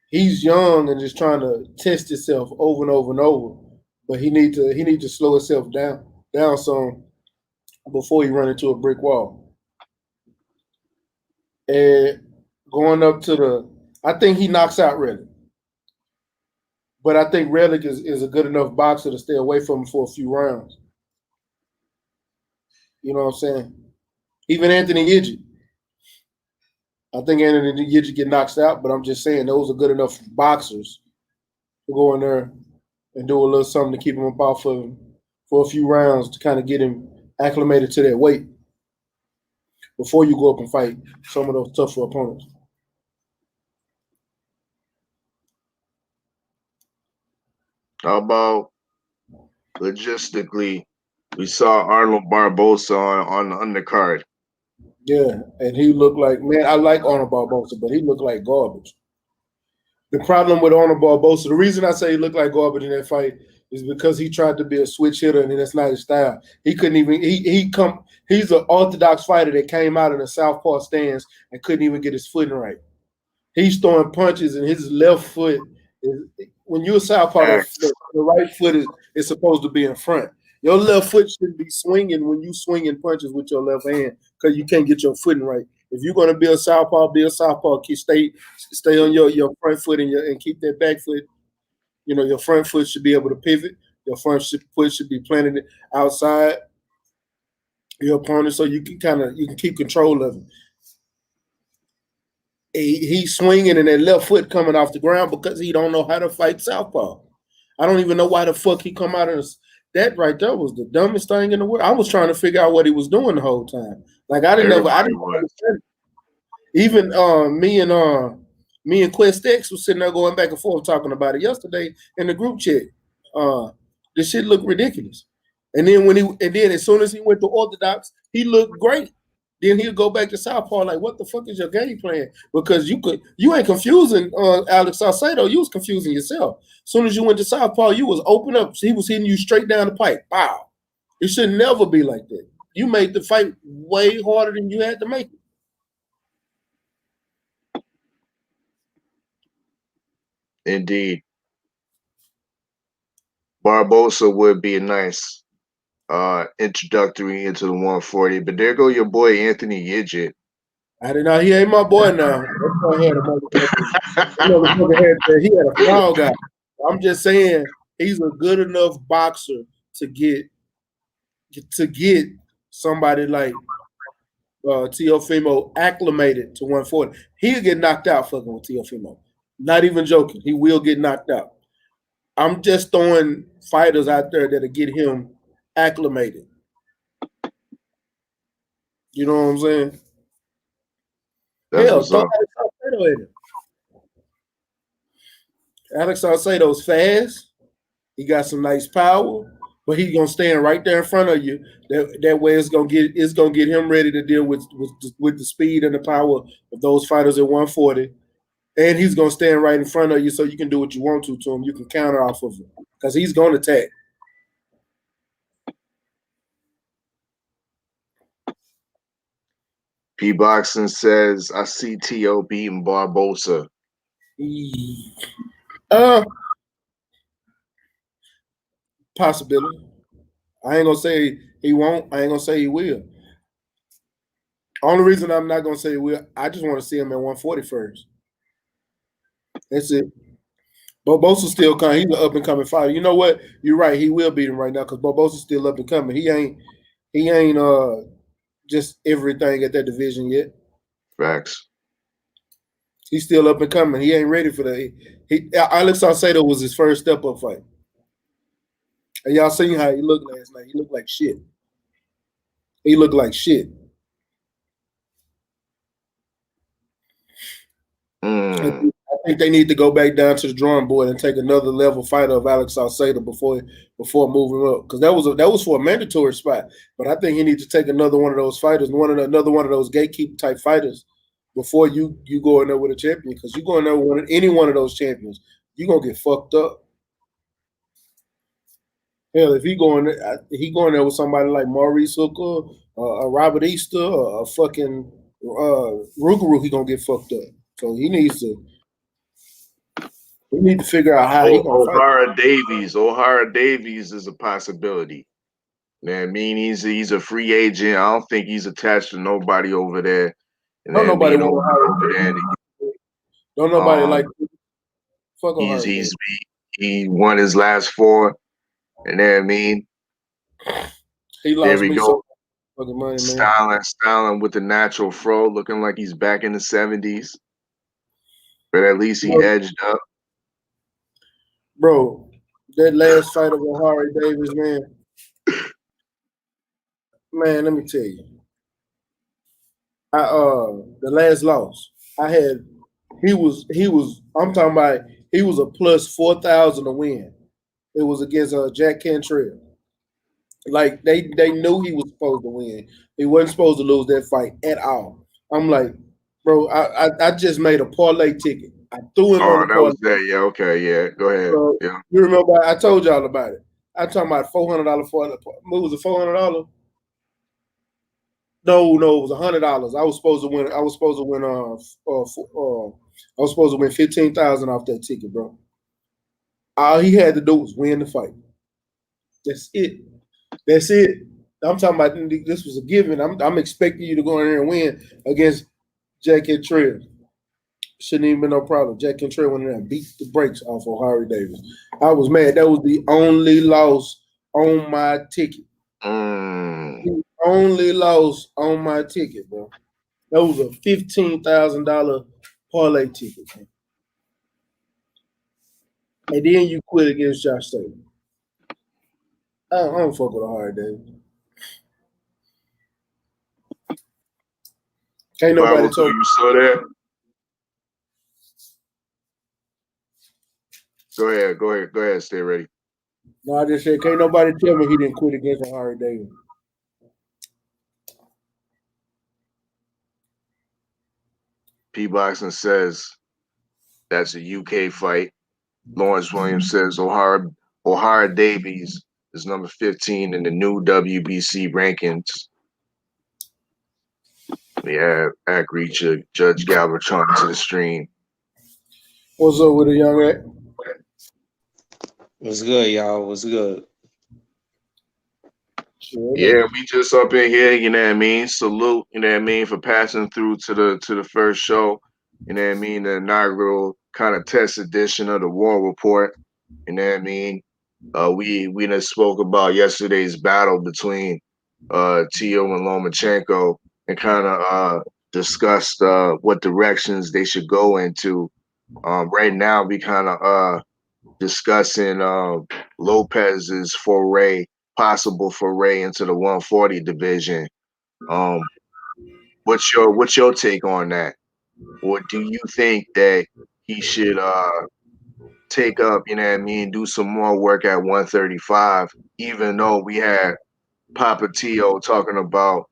S2: He's young and just trying to test himself over and over and over. But he need to slow himself down some before he run into a brick wall. And going up to I think he knocks out Reddick. But I think Relic is a good enough boxer to stay away from him for a few rounds. You know what I'm saying? Even Anthony Gidget. I think Anthony Gidget get knocked out, but I'm just saying those are good enough boxers to go in there and do a little something to keep him up off of him for a few rounds to kind of get him acclimated to that weight before you go up and fight some of those tougher opponents.
S1: How about logistically? We saw Arnold Barbosa on the undercard.
S2: Yeah, and he looked like, man, I like Arnold Barbosa, but he looked like garbage. The problem with Arnold Barbosa, the reason I say he looked like garbage in that fight is because he tried to be a switch hitter and that's not his style. He couldn't even he's an orthodox fighter that came out in the southpaw stance and couldn't even get his footing right. He's throwing punches and his left foot is when you're a southpaw, the right foot is supposed to be in front. Your left foot shouldn't be swinging when you swinging punches with your left hand because you can't get your footing right. If you're going to be a southpaw, be a southpaw. Stay on your front foot and keep that back foot. You know, your front foot should be able to pivot. Your foot should be planted outside your opponent so you can keep control of him. He's swinging and that left foot coming off the ground because he don't know how to fight southpaw. I don't even know why the fuck he come out of this. That right there was the dumbest thing in the world. I was trying to figure out what he was doing the whole time. Like I didn't understand it. Even me and Quest X was sitting there going back and forth talking about it yesterday in the group chat. This shit looked ridiculous. And then as soon as he went to Orthodox, he looked great. Then he'll go back to Southpaw like, what the fuck is your game plan? Because you ain't confusing Alex Salcedo, you was confusing yourself. As soon as you went to Southpaw, you was open up. He was hitting you straight down the pipe. Wow. It should never be like that. You made the fight way harder than you had to make it.
S1: Indeed. Barbosa would be a nice introductory into the 140, but there go your boy Anthony Gidget.
S2: I did not. He ain't my boy now. He had a foul guy. I'm just saying he's a good enough boxer to get somebody like Teofimo acclimated to 140. He'll get knocked out fucking with Teofimo. Not even joking. He will get knocked out. I'm just throwing fighters out there that'll get him acclimated. You know what I'm saying? Hell, throw Alex Salcedo in it. Alex Salcedo's fast. He got some nice power, but he's gonna stand right there in front of you. That way, it's gonna get him ready to deal with the speed and the power of those fighters at 140. And he's gonna stand right in front of you, so you can do what you want to him. You can counter off of him because he's gonna attack.
S1: P Boxing says, I see T.O. beating Barbosa.
S2: Possibility. I ain't gonna say he won't. I ain't gonna say he will. Only reason I'm not gonna say he will, I just want to see him at 140 first. That's it. Barbosa's still coming. He's an up and coming fighter. You know what? You're right. He will beat him right now because Barbosa's still up and coming. He ain't just everything at that division yet.
S1: Facts.
S2: He's still up and coming. He ain't ready for that. Alex Salcedo was his first step up fight. And y'all seen how he looked last night. He looked like shit. He looked like shit. I think they need to go back down to the drawing board and take another level fighter of Alex Salcedo before moving up, because that was for a mandatory spot. But I think he needs to take another one of those fighters, another one of those gatekeeper type fighters before you go in there with a champion. Because you go in there with any one of those champions, you're gonna get fucked up. Hell, if he going there with somebody like Maurice Hooker, Robert Easter, or a fucking Rougarou, he gonna get fucked up. So he needs to figure out how he gonna
S1: fight. O'Hara Davies is a possibility. Man, I mean, he's a free agent. I don't think he's attached to nobody over there. And
S2: don't nobody want
S1: over there.
S2: Don't nobody like fuck
S1: O'Hara. he won his last four, and then I mean,
S2: He
S1: there
S2: lost
S1: we
S2: me so
S1: go,
S2: much fucking money, man.
S1: styling with the natural fro, looking like he's back in the 70s, but at least he
S2: Bro,
S1: edged up.
S2: bro, that last fight of O'Hara Davis, man, let me tell you. The last loss. I had he was I'm talking about he was a plus 4,000 to win. It was against Jack Cantrell. Like they knew he was supposed to win. He wasn't supposed to lose that fight at all. I'm like, bro, I just made a parlay ticket. I threw him on
S1: Oh,
S2: the
S1: that
S2: parlay.
S1: was that. Yeah, okay, yeah. Go ahead. Yeah.
S2: You remember I told y'all about it. I talking about $400 for it was it $400? No, it was $100. I was supposed to win. I was supposed to win. I was supposed to win 15,000 off that ticket, bro. All he had to do was win the fight. That's it. That's it. I'm talking about this was a given. I'm expecting you to go in there and win against Jack and Trill. Shouldn't even been no problem. Jack and Trill went in there and beat the brakes off of Harry Davis. I was mad. That was the only loss on my ticket.
S1: Mm.
S2: The only loss on my ticket, bro. That was a $15,000 parlay ticket, man. And then you quit against Josh Taylor. I don't fuck with a hard day. Can't nobody
S1: 502,
S2: tell me.
S1: you still there? Go ahead. Stay ready.
S2: No, I just said can't nobody tell me he didn't quit against a hard day.
S1: P Boxing says that's a UK fight. Lawrence Williams says O'Hara Davies is number 15 in the new WBC rankings. We have Reacher, Judge Galvatron to the stream.
S2: What's up with a young act?
S4: What's good, y'all? What's good?
S2: Sure
S1: Yeah,
S2: enough.
S1: we just up in here, you know what I mean? Salute, you know what I mean, for passing through to the first show, you know what I mean, the inaugural kind of test edition of the War Report, you know what I mean? We done spoke about yesterday's battle between Tio and Lomachenko and kind of discussed what directions they should go into. Right now, we kind of discussing Lopez's possible foray into the 140 division. Um, what's your take on that? Or do you think that he should take up, you know what I mean, do some more work at 135, even though we had Papa Tio talking about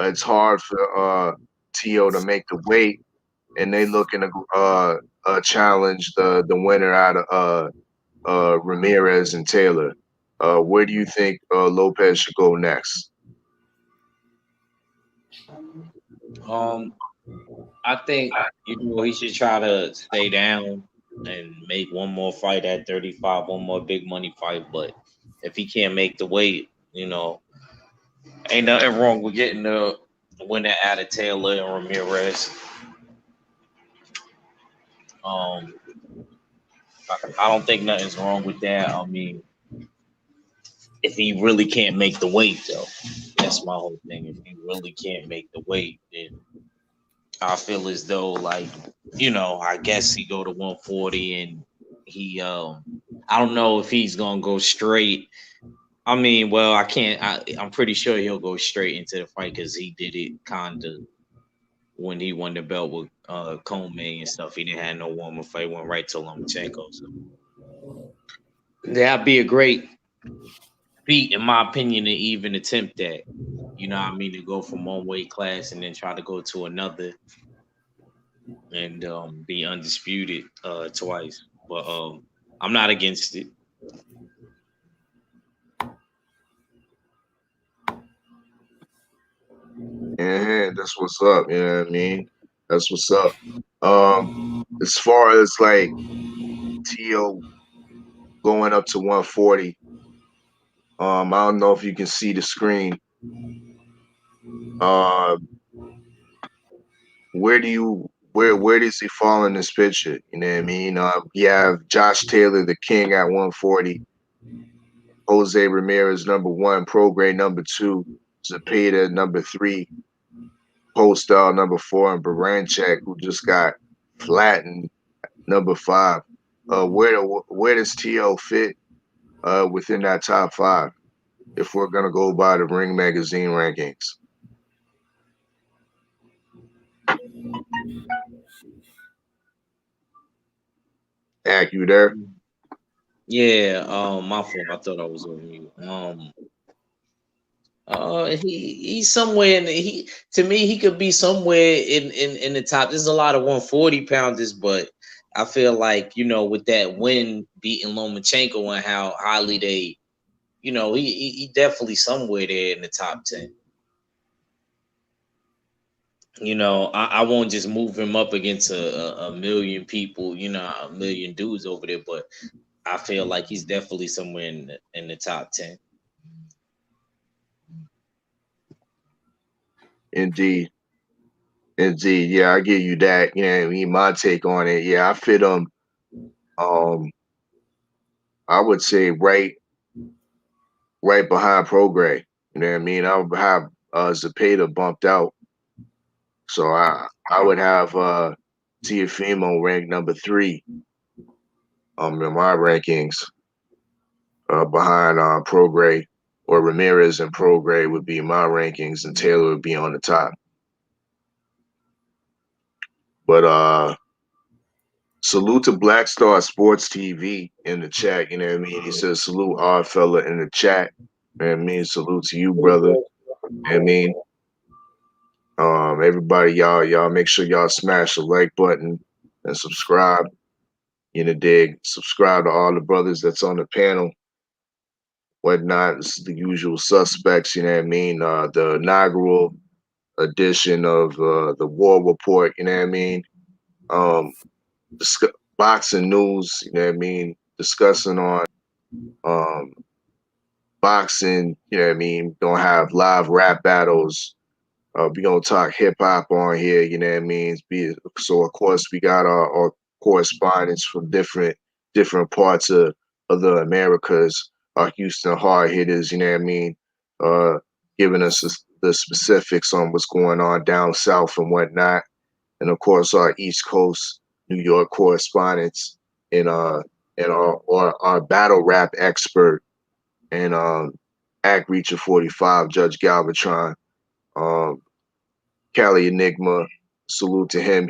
S1: it's hard for Tio to make the weight, and they looking to challenge the winner out of Ramirez and Taylor. Where do you think Lopez should go next?
S4: Um, I think he should try to stay down and make one more fight at 35, one more big money fight. But if he can't make the weight, ain't nothing wrong with getting the winner out of Taylor and Ramirez. Um, I don't think nothing's wrong with that. I mean, if he really can't make the weight, though, that's my whole thing. If he really can't make the weight, then I feel as though I guess he go to 140 and he I don't know if he's gonna go straight. I mean, well, I can't. I'm pretty sure he'll go straight into the fight because he did it kind of when he won the belt with Coleman and stuff. He didn't have no warm up fight. Went right to Lomachenko. So that'd be a great feat, in my opinion, to even attempt that. You know what I mean? To go from one weight class and then try to go to another and be undisputed twice. But I'm not against it.
S1: Yeah, that's what's up. You know what I mean? That's what's up. Um, as far as like Tio going up to 140, I don't know if you can see the screen. Uh, where do you where does he fall in this picture? You know what I mean? You have Josh Taylor, the king, at 140. Jose Ramirez, number one. Prograis, number two. Zepeda, number three. Postal, number four. And Baranchek, who just got flattened, number five. Where does T.O. fit within that top five if we're going to go by the Ring Magazine rankings? Ak, you there?
S4: Yeah, my fault. I thought I was on mute. He's somewhere in the, he to me he could be somewhere in the top. There's a lot of 140 pounders, but I feel like with that win beating Lomachenko and how highly they, he definitely somewhere there in the top 10. I won't just move him up against a million people, a million dudes over there, but I feel like he's definitely somewhere in the top 10.
S1: Indeed. Indeed. Yeah, I give you that. You know what I mean? My take on it. Yeah, I fit him. Um, I would say right behind Prograis. You know what I mean? I would have Zepeda bumped out. So I would have Tiafimo ranked number three in my rankings, behind Prograis, or Ramirez and Prograis would be my rankings, and Taylor would be on the top. But salute to Black Star Sports TV in the chat. You know what I mean? He says salute our fella in the chat. You know what I mean? Salute to you, brother. You know what I mean? Everybody, y'all make sure y'all smash the like button and subscribe. You know, dig. Subscribe to all the brothers that's on the panel. Whatnot. This is the usual suspects. You know what I mean? The inaugural edition of the War Report. You know what I mean? Um, boxing news. You know what I mean? Discussing on um, boxing. You know what I mean? Gonna have live rap battles. We gonna talk hip hop on here, you know what I mean? So of course we got our correspondents from different parts of the Americas, our Houston hard hitters, you know what I mean? Uh, Giving us the specifics on what's going on down south and whatnot, and of course our East Coast New York correspondents, and our battle rap expert, and Act Reacher 45, Judge Galvatron. Um, Cali Enigma, salute to him.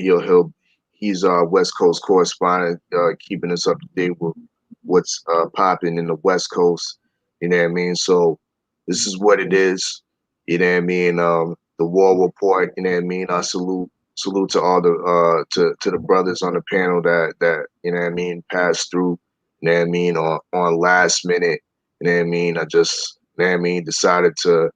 S1: He's our West Coast correspondent, keeping us up to date with what's popping in the West Coast. You know what I mean? So this is what it is. You know what I mean? The War Report. You know what I mean? I salute to all the to the brothers on the panel that you know what I mean passed through. You know what I mean on last minute. You know what I mean? I just you know what I mean decided to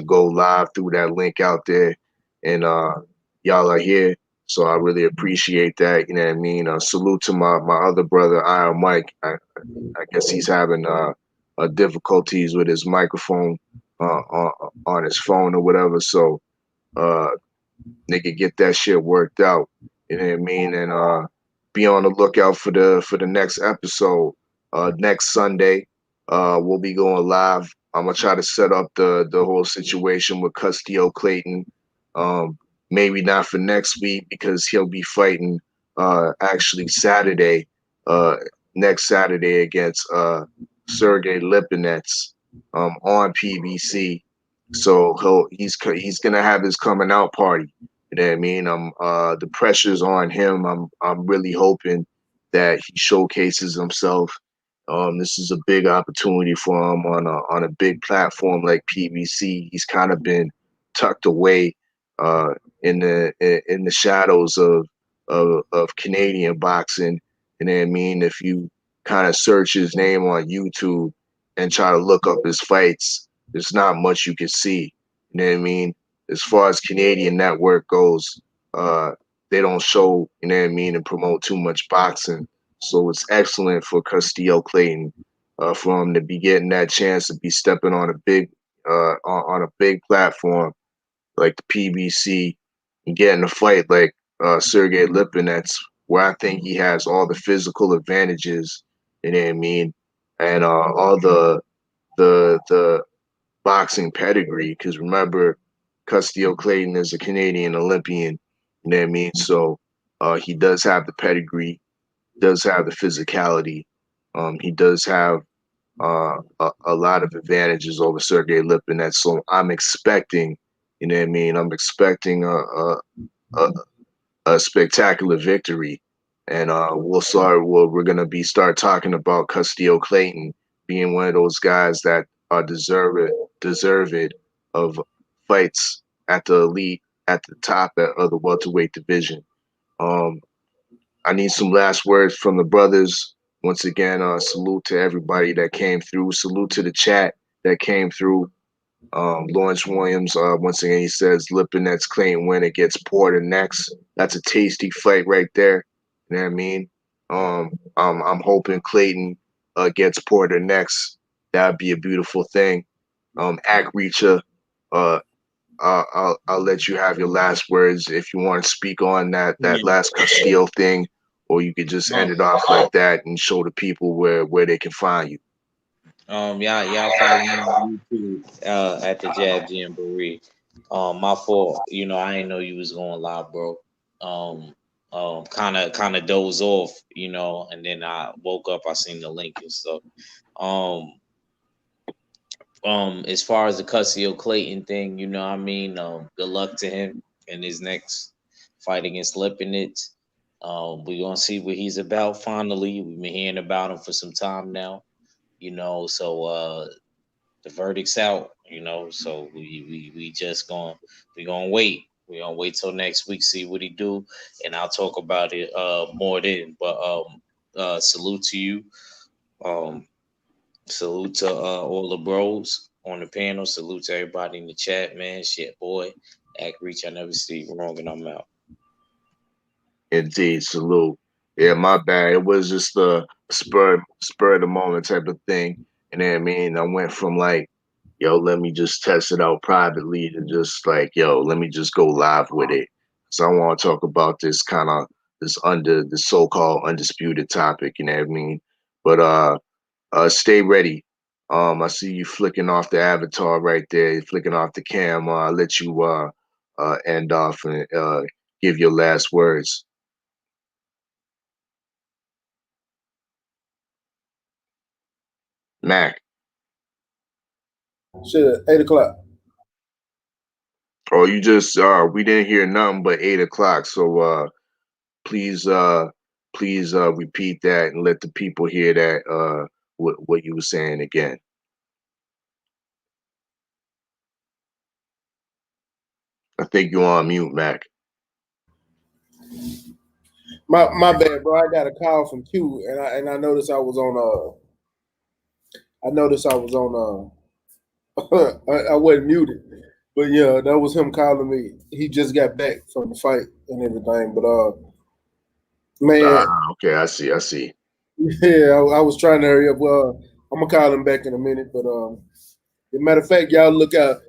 S1: go live through that link out there, and y'all are here. So I really appreciate that. You know what I mean? Salute to my other brother, Iron Mike. I guess he's having difficulties with his microphone on his phone or whatever. So uh, nigga, get that shit worked out. You know what I mean? And be on the lookout for the next episode. Next Sunday, we'll be going live. I'm gonna try to set up the whole situation with Custio Clayton. Um, Maybe not for next week because he'll be fighting actually Saturday, uh, next Saturday against Sergey Lipinets on PBC. So he's gonna have his coming out party. You know what I mean? The pressure's on him. I'm really hoping that he showcases himself. This is a big opportunity for him on a big platform like PBC. He's kind of been tucked away uh, in the shadows of Canadian boxing. You know what I mean? If you kind of search his name on YouTube and try to look up his fights, there's not much you can see. You know what I mean? As far as Canadian network goes, they don't show, you know what I mean, and promote too much boxing. So it's excellent for Castillo Clayton, for him to be getting that chance to be stepping on a big on a big platform like the PBC and getting a fight like Sergey Lipin. That's where I think he has all the physical advantages. You know what I mean? And all the boxing pedigree. Because remember, Castillo Clayton is a Canadian Olympian. You know what I mean? So he does have the pedigree, does have the physicality. He does have a lot of advantages over Sergey Lipin. That's so I'm expecting. You know what I mean? I'm expecting a, a spectacular victory, and we're gonna be start talking about Castillo Clayton being one of those guys that are deserved of fights at the elite at the top of the welterweight division. Um, I need some last words from the brothers. Once again, salute to everybody that came through. Salute to the chat that came through. Lawrence Williams, once again, he says Lipinets Clayton win against Porter next. That's a tasty fight right there. You know what I mean? I'm hoping Clayton gets Porter next. That'd be a beautiful thing. Act Reacher, uh, I'll let you have your last words if you want to speak on that
S4: Yeah.
S1: last Castile thing, or you could just end
S4: Um,
S1: it off like that and show the people where they can find you.
S4: y'all follow me on YouTube at the Jab Jamboree. My fault. You know, I didn't know you was going live, bro. Um, kind of dozed off, you know, and then I woke up. I seen the link and stuff. Um, as far as the Cussio Clayton thing, you know, what I mean, good luck to him in his next fight against Lipinets. We're gonna see what he's about. Finally, we've been hearing about him for some time now, you know. So the verdict's out, you know. So we just gonna wait. We gonna wait till next week, see what he do, and I'll talk about it more then. But salute to you. Um, salute to all the bros on the panel. Salute to everybody in the chat, man. Shit, boy, act reach. I never see you wrong, and I'm out.
S1: Indeed, salute. Yeah, my bad. It was just a spur of the moment type of thing. And then I mean, I went from like, yo, let me just test it out privately to just like, yo, let me just go live with it. So I want to talk about this kind of the so-called undisputed topic, you know what I mean? But stay ready. I see you flicking off the avatar right there, you're flicking off the cam. I'll let you end off and give your last words. Mac.
S2: Shit, 8 o'clock.
S1: Oh, you just we didn't hear nothing but 8 o'clock. So please please repeat that and let the people hear that what you were saying again. I think you're on mute, Mac.
S2: My bad, bro. I got a call from Q, and I noticed I noticed I was on I wasn't muted. But yeah, that was him calling me. He just got back from the fight and everything. But man,
S1: Okay, I see.
S2: yeah, I was trying to hurry up. Well, I'm gonna call him back in a minute. But as a matter of fact, y'all look out.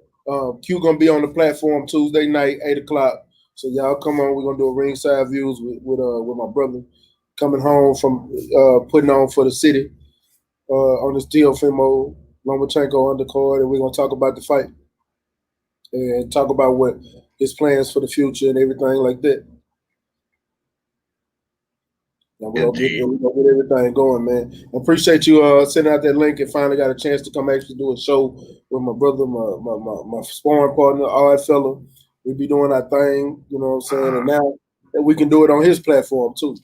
S2: Q gonna be on the platform Tuesday night, 8 o'clock. So y'all come on. We're gonna do a ringside views with my brother coming home from putting on for the city on this Teofimo Lomachenko undercard, and we're gonna talk about the fight and talk about what his plans for the future and everything like that. And
S1: Indeed.
S2: we're gonna get everything going, man. I appreciate you sending out that link and finally got a chance to come actually do a show with my brother, my sparring partner, all that fella. We be doing our thing, you know what I'm saying? And now that we can do it on his platform too.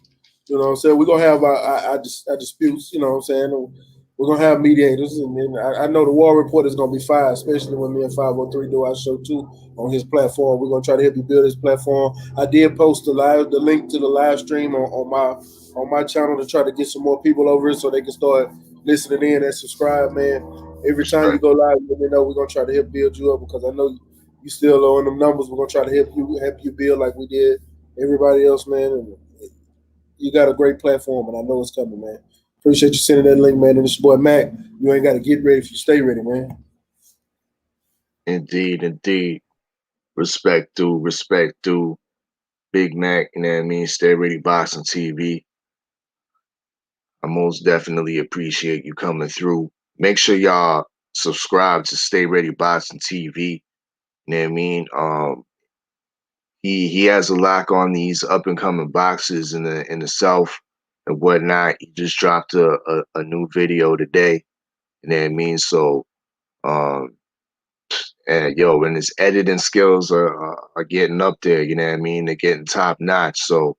S2: You know what I'm saying? We're gonna have our disputes, you know what I'm saying? We're gonna have mediators, and then I know the War Report is gonna be fire, especially when me and 503 do our show too on his platform. We're gonna try to help you build his platform. I did post the link to the live stream on my channel to try to get some more people over it so they can start listening in and subscribe, man. Every time you
S1: Respect.
S2: go live, let me know. We're gonna try to help build you up because I know you still low on them numbers. We're gonna try to help you build like we did everybody else, man. And you got a great platform, and I know it's coming, man. Appreciate you sending that link, man. And this boy Mac, you ain't got to get ready if you stay ready, man.
S1: Indeed, indeed. Respect due, respect due. Big Mac, you know what I mean? Stay Ready Boxing TV. I most definitely appreciate you coming through. Make sure y'all subscribe to Stay Ready Boxing TV. You know what I mean? He has a lock on these up and coming boxes in the South and whatnot. He just dropped a new video today. You know what I mean? So um and yo, and his editing skills are getting up there, you know what I mean? They're getting top notch. So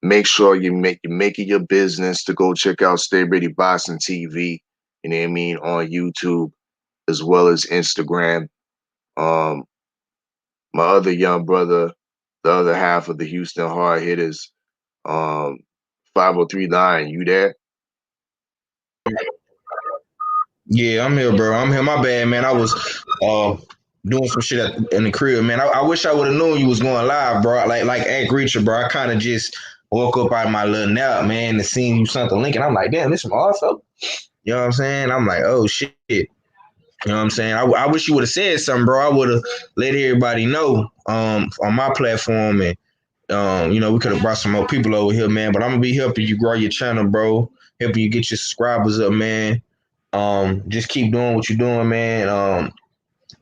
S1: make sure you make it your business to go check out Stay Ready Boxing TV, you know what I mean, on YouTube as well as Instagram. Um, my other young brother, the other half of the Houston Hard Hitters, um, 5039, you there?
S3: Yeah, I'm here, bro. I'm here. My bad, man. I was uh doing some shit in the crib, man. I wish I would have known you was going live, bro. Like Act Reacher, bro. I kind of just woke up out of my little nap, man, and seen you sent the link, and I'm like, damn, this from also. You know what I'm saying? I'm like, oh shit. You know what I'm saying? I wish you would have said something, bro. I would have let everybody know on my platform, and we could have brought some more people over here, man. But I'm gonna be helping you grow your channel, bro. Helping you get your subscribers up, man. Just keep doing what you're doing, man.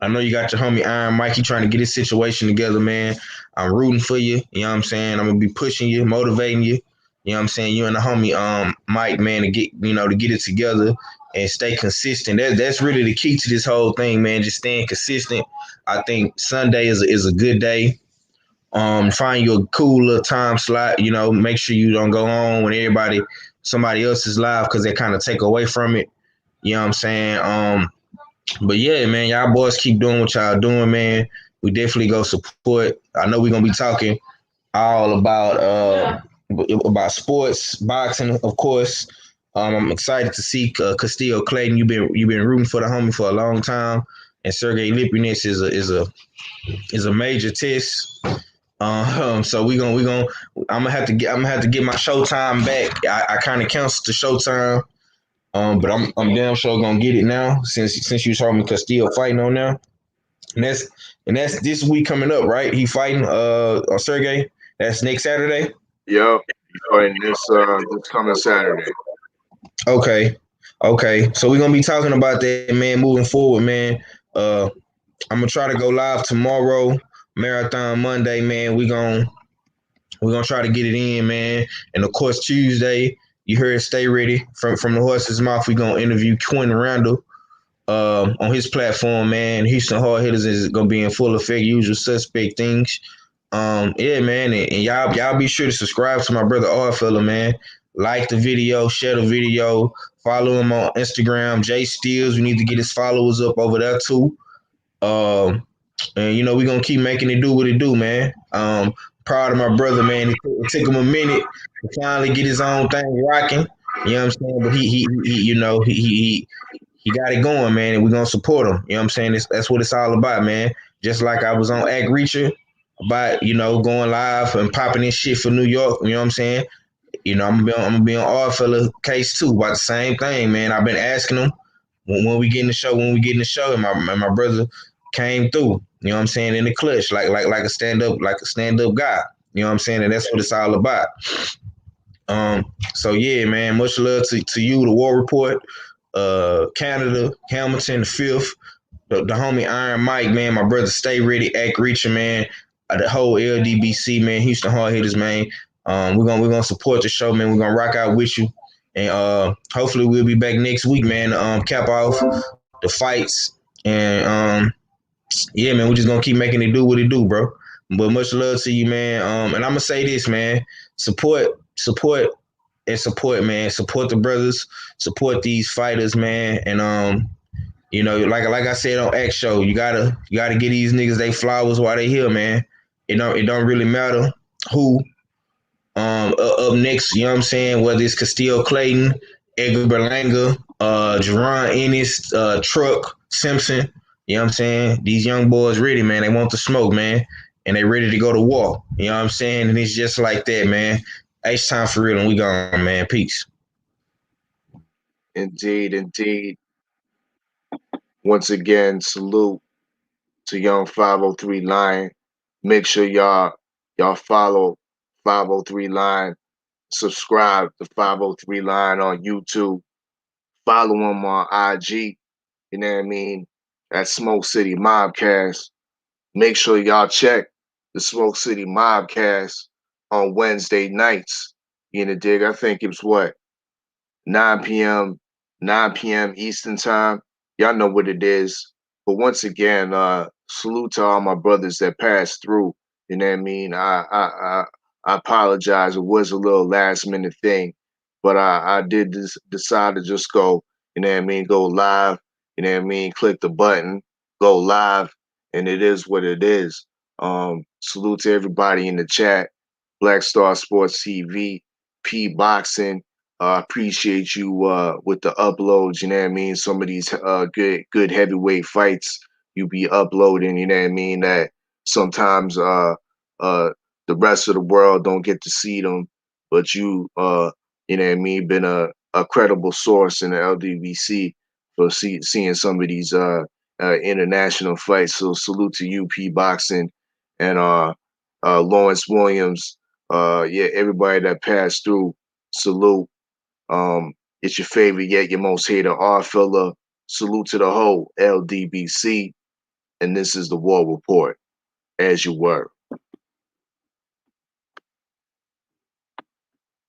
S3: I know you got your homie Iron Mikey trying to get his situation together, man. I'm rooting for you. You know what I'm saying? I'm gonna be pushing you, motivating you. You know what I'm saying? You and the homie Mike, man, to get it together and stay consistent. That's really the key to this whole thing, man. Just staying consistent. I think Sunday is a good day. Find you a cool little time slot. Make sure you don't go on when somebody else is live because they kind of take away from it. You know what I'm saying? But yeah, man, y'all boys keep doing what y'all doing, man. We definitely go support. I know we're gonna be talking all about sports, boxing, of course. I'm excited to see Castillo Clayton. You've been rooting for the homie for a long time, and Sergey Lipinets is a major test. So we gonna I'm gonna have to get my Showtime back. I kind of canceled the Showtime. But I'm damn sure gonna get it now since you told me Castillo fighting on now. And that's this week coming up, right? He fighting Sergey. That's next Saturday.
S1: Yep. He's fighting this coming Saturday.
S3: Okay. Okay. So we're gonna be talking about that, man, moving forward, man. Uh I'm gonna try to go live tomorrow, Marathon Monday, man. We're gonna try to get it in, man. And of course Tuesday, you heard Stay Ready from the horse's mouth. We're gonna interview Quinn Randall on his platform, man. Houston Hard Hitters is gonna be in full effect, usual suspect things. Yeah, man, and y'all be sure to subscribe to my brother Fella, man. Like the video, share the video, follow him on Instagram, Jay Steels. We need to get his followers up over there too. And we're gonna keep making it do what it do, man. Proud of my brother, man. It took him a minute to finally get his own thing rocking. You know what I'm saying? But he got it going, man, and we're gonna support him. You know what I'm saying? That's what it's all about, man. Just like I was on Act Reacher about, going live and popping this shit for New York, you know what I'm saying? I'm gonna be on Odd Fella case too about the same thing, man. I've been asking him when we get in the show, and my brother came through. You know what I'm saying, in the clutch, like a stand up guy. You know what I'm saying, and that's what it's all about. So yeah, man, much love to you, the War Report, Canada, Hamilton, the Fifth, the homie Iron Mike, man, my brother Stay Ready, Act Reacher, man, the whole LDBC, man, Houston Hard Hitters, man. We're gonna support the show, man. We're gonna rock out with you, and hopefully we'll be back next week, man. To cap off the fights, and yeah, man, we're just gonna keep making it do what it do, bro. But much love to you, man. And I'm gonna say this, man. Support, and support, man. Support the brothers. Support these fighters, man. And like I said on X Show, you gotta get these niggas they flowers while they here, man. It don't really matter who up next, you know what I'm saying? Whether it's Castillo Clayton, Edgar Berlanga, Jerron Ennis, Truck, Simpson, you know what I'm saying? These young boys ready, man. They want the smoke, man. And they ready to go to war. You know what I'm saying? And it's just like that, man. H time for real, and we gone, man. Peace.
S1: Indeed, indeed. Once again, salute to Young 503 Lion. Make sure Y'all follow 503 Line, subscribe to 503 Line on YouTube, follow him on IG, you know what I mean? At Smoke City Mobcast. Make sure y'all check the Smoke City Mobcast on Wednesday nights. You know, dig? I think it's what? 9 p.m. 9 p.m. Eastern time. Y'all know what it is. But once again, salute to all my brothers that passed through. You know what I mean? I apologize. It was a little last minute thing, but I did decide to just go. You know what I mean? Go live. You know what I mean? Click the button, go live, and it is what it is. Salute to everybody in the chat. Black Star Sports TV, P Boxing. Appreciate you with the uploads, you know what I mean? Some of these good heavyweight fights you be uploading, you know what I mean? That sometimes uh the rest of the world don't get to see them, but you know what I mean, been a credible source in the LDBC for seeing some of these international fights. So salute to UP Boxing and Lawrence Williams, yeah, everybody that passed through, salute. It's your favorite yet your most hated R filler. Salute to the whole LDBC. And this is the War Report, as you were.